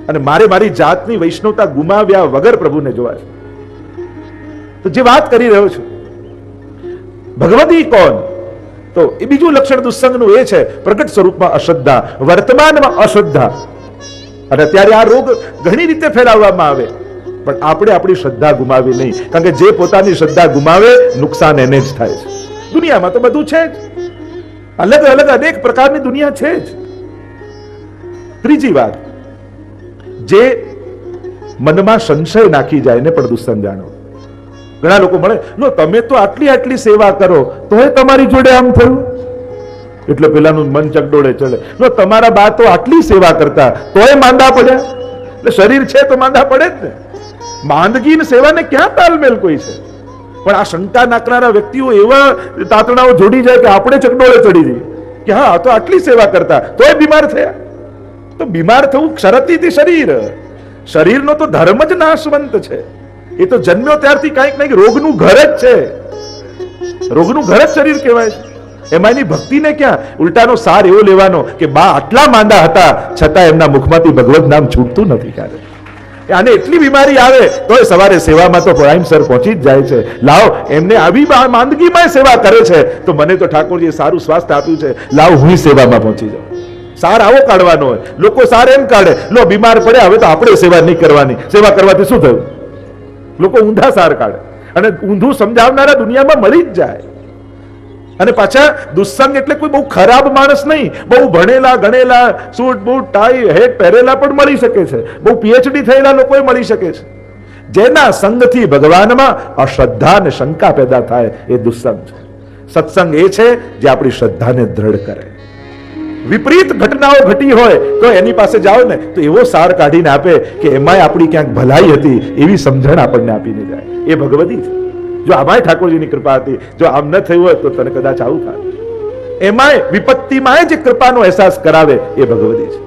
અને મારે મારી જાતની વૈષ્ણવતા ગુમાવ્યા વગર પ્રભુને જોવા છે. તો જે વાત કરી રહ્યો છું ભગવદી કોણ, તો એ બીજું લક્ષણ દુસ્સંગનું એ છે પ્રગટ સ્વરૂપમાં અશ્રદ્ધા, વર્તમાનમાં અશ્રદ્ધા. અને અત્યારે આ રોગ ઘણી રીતે ફેલાવવામાં આવે પણ આપણે આપણી શ્રદ્ધા ગુમાવી નહીં, કારણ કે જે પોતાની શ્રદ્ધા ગુમાવે નુકસાન એને જ થાય છે. દુનિયામાં તો બધું છે જ, અલગ અલગ અનેક પ્રકારની દુનિયા છે જ. ત્રીજી વાત, જે મનમાં સંશય નાખી જાય એને પણ દુસ્સંગ જાણો. ઘણા લોકો મળે, લો તમે તો આટલી આટલી સેવા કરો તોય તમારી જોડે આમ થયું, એટલે પેલાનું મન ચકડોળે ચડે. લો તમારા બા તો આટલી સેવા કરતા તોય માંદા પડ્યા, એટલે શરીર છે તો માંદા પડે જ ને. માંદગી અને સેવાને ક્યાં તાલમેલ કોઈ છે? પણ આ શંકા નાખનારા વ્યક્તિઓ એવા તાતણાઓ જોડી જાય કે આપણે ચકડોળે ચડી જઈએ કે હા આ તો આટલી સેવા કરતા તોય બીમાર થયા. તો બીમાર થવું ક્ષરતીથી શરીર, શરીરનો તો ધર્મ જ નાશવંત છે. એ તો જન્મ્યો ત્યારથી કંઈક રોગનું ઘર જ છે. રોગનું ઘર જ શરીર કહેવાય છે. એમાં એની ભક્તિને ક્યાં? ઉલટાનો સાર એવો લેવાનો કે બા આટલા માંદા હતા છતાં એમના મુખમાંથી ભગવત નામ છૂટતું નથી ક્યારે. આને એટલી બીમારી આવે તો એ સવારે સેવામાં તો ટાઈમસર પહોંચી જ જાય છે. લાવ એમને આવી માંદગીમાં સેવા કરે છે તો મને તો ઠાકોરજીએ સારું સ્વાસ્થ્ય આપ્યું છે, લાવ હું સેવામાં પહોંચી જાઉં. સાર આવો કાઢવાનો હોય. લોકો સાર એમ કાઢે, લો બીમાર પડ્યા હવે તો આપણે સેવા નહીં કરવાની, સેવા કરવાથી શું થયું? લોકો ઊંધા સાર કાઢે અને ઊંધું સમજાવનારા દુનિયામાં મળી જ જાય. અને પાછા દુસ્સંગ એટલે કોઈ બહુ ખરાબ માણસ નહીં, બહુ ભણેલા ગણેલા સૂટ બૂટ ટાઈ હેટ પહેરેલા પણ મળી શકે છે, બહુ પીએચડી થયેલા લોકો મળી શકે છે. જેના સંગથી ભગવાનમાં અશ્રદ્ધા અને શંકા પેદા થાય એ દુસ્સંગ છે. સત્સંગ એ છે જે આપણી શ્રદ્ધાને દ્રઢ કરે. વિપરીત ઘટનાઓ ઘટી હોય તો એની પાસે જાઓ ને તો એવો સાર કાઢીને આપે કે એમાંય આપણી ક્યાંક ભલાઈ હતી એવી સમજણ આપણને આપીને જાય. એ ભગવદી છે. જો આમાંય ઠાકોરજીની કૃપા હતી, જો આમ ન થયું હોય તો તને કદાચ આવું થાય. એમાંય વિપત્તિમાંય જે કૃપાનો અહેસાસ કરાવે એ ભગવદી છે.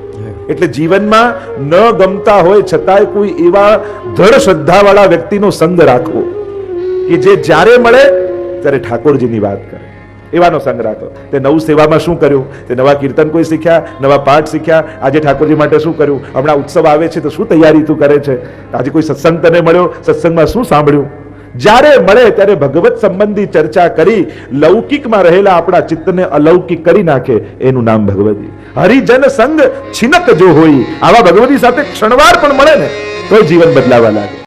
એટલે જીવનમાં ન ગમતા હોય છતાંય કોઈ એવા દ્રઢ શ્રદ્ધાવાળા વ્યક્તિનો સંગ રાખવો કે જે જ્યારે મળે ત્યારે ઠાકોરજીની વાત કરે, એવાનો સંગ રાખો. તે નવું સેવામાં શું કર્યું? તે નવા કીર્તન કોઈ શીખ્યા, નવા પાઠ શીખ્યા? આજે ઠાકોરજી માટે શું કર્યું? હમણાં ઉત્સવ આવે છે તો શું તૈયારી તું કરે છે? આજે કોઈ સત્સંગ તને મળ્યો, સત્સંગમાં શું સાંભળ્યું? જ્યારે મળે ત્યારે ભગવત સંબંધી ચર્ચા કરી લૌકિકમાં રહેલા આપણા ચિત્તને અલૌકિક કરી નાખે એનું નામ ભગવદી. હરિજન સંગ છિનક જો હોય, આવા ભગવદી સાથે ક્ષણવાર પણ મળે ને તો જીવન બદલાવા લાગે.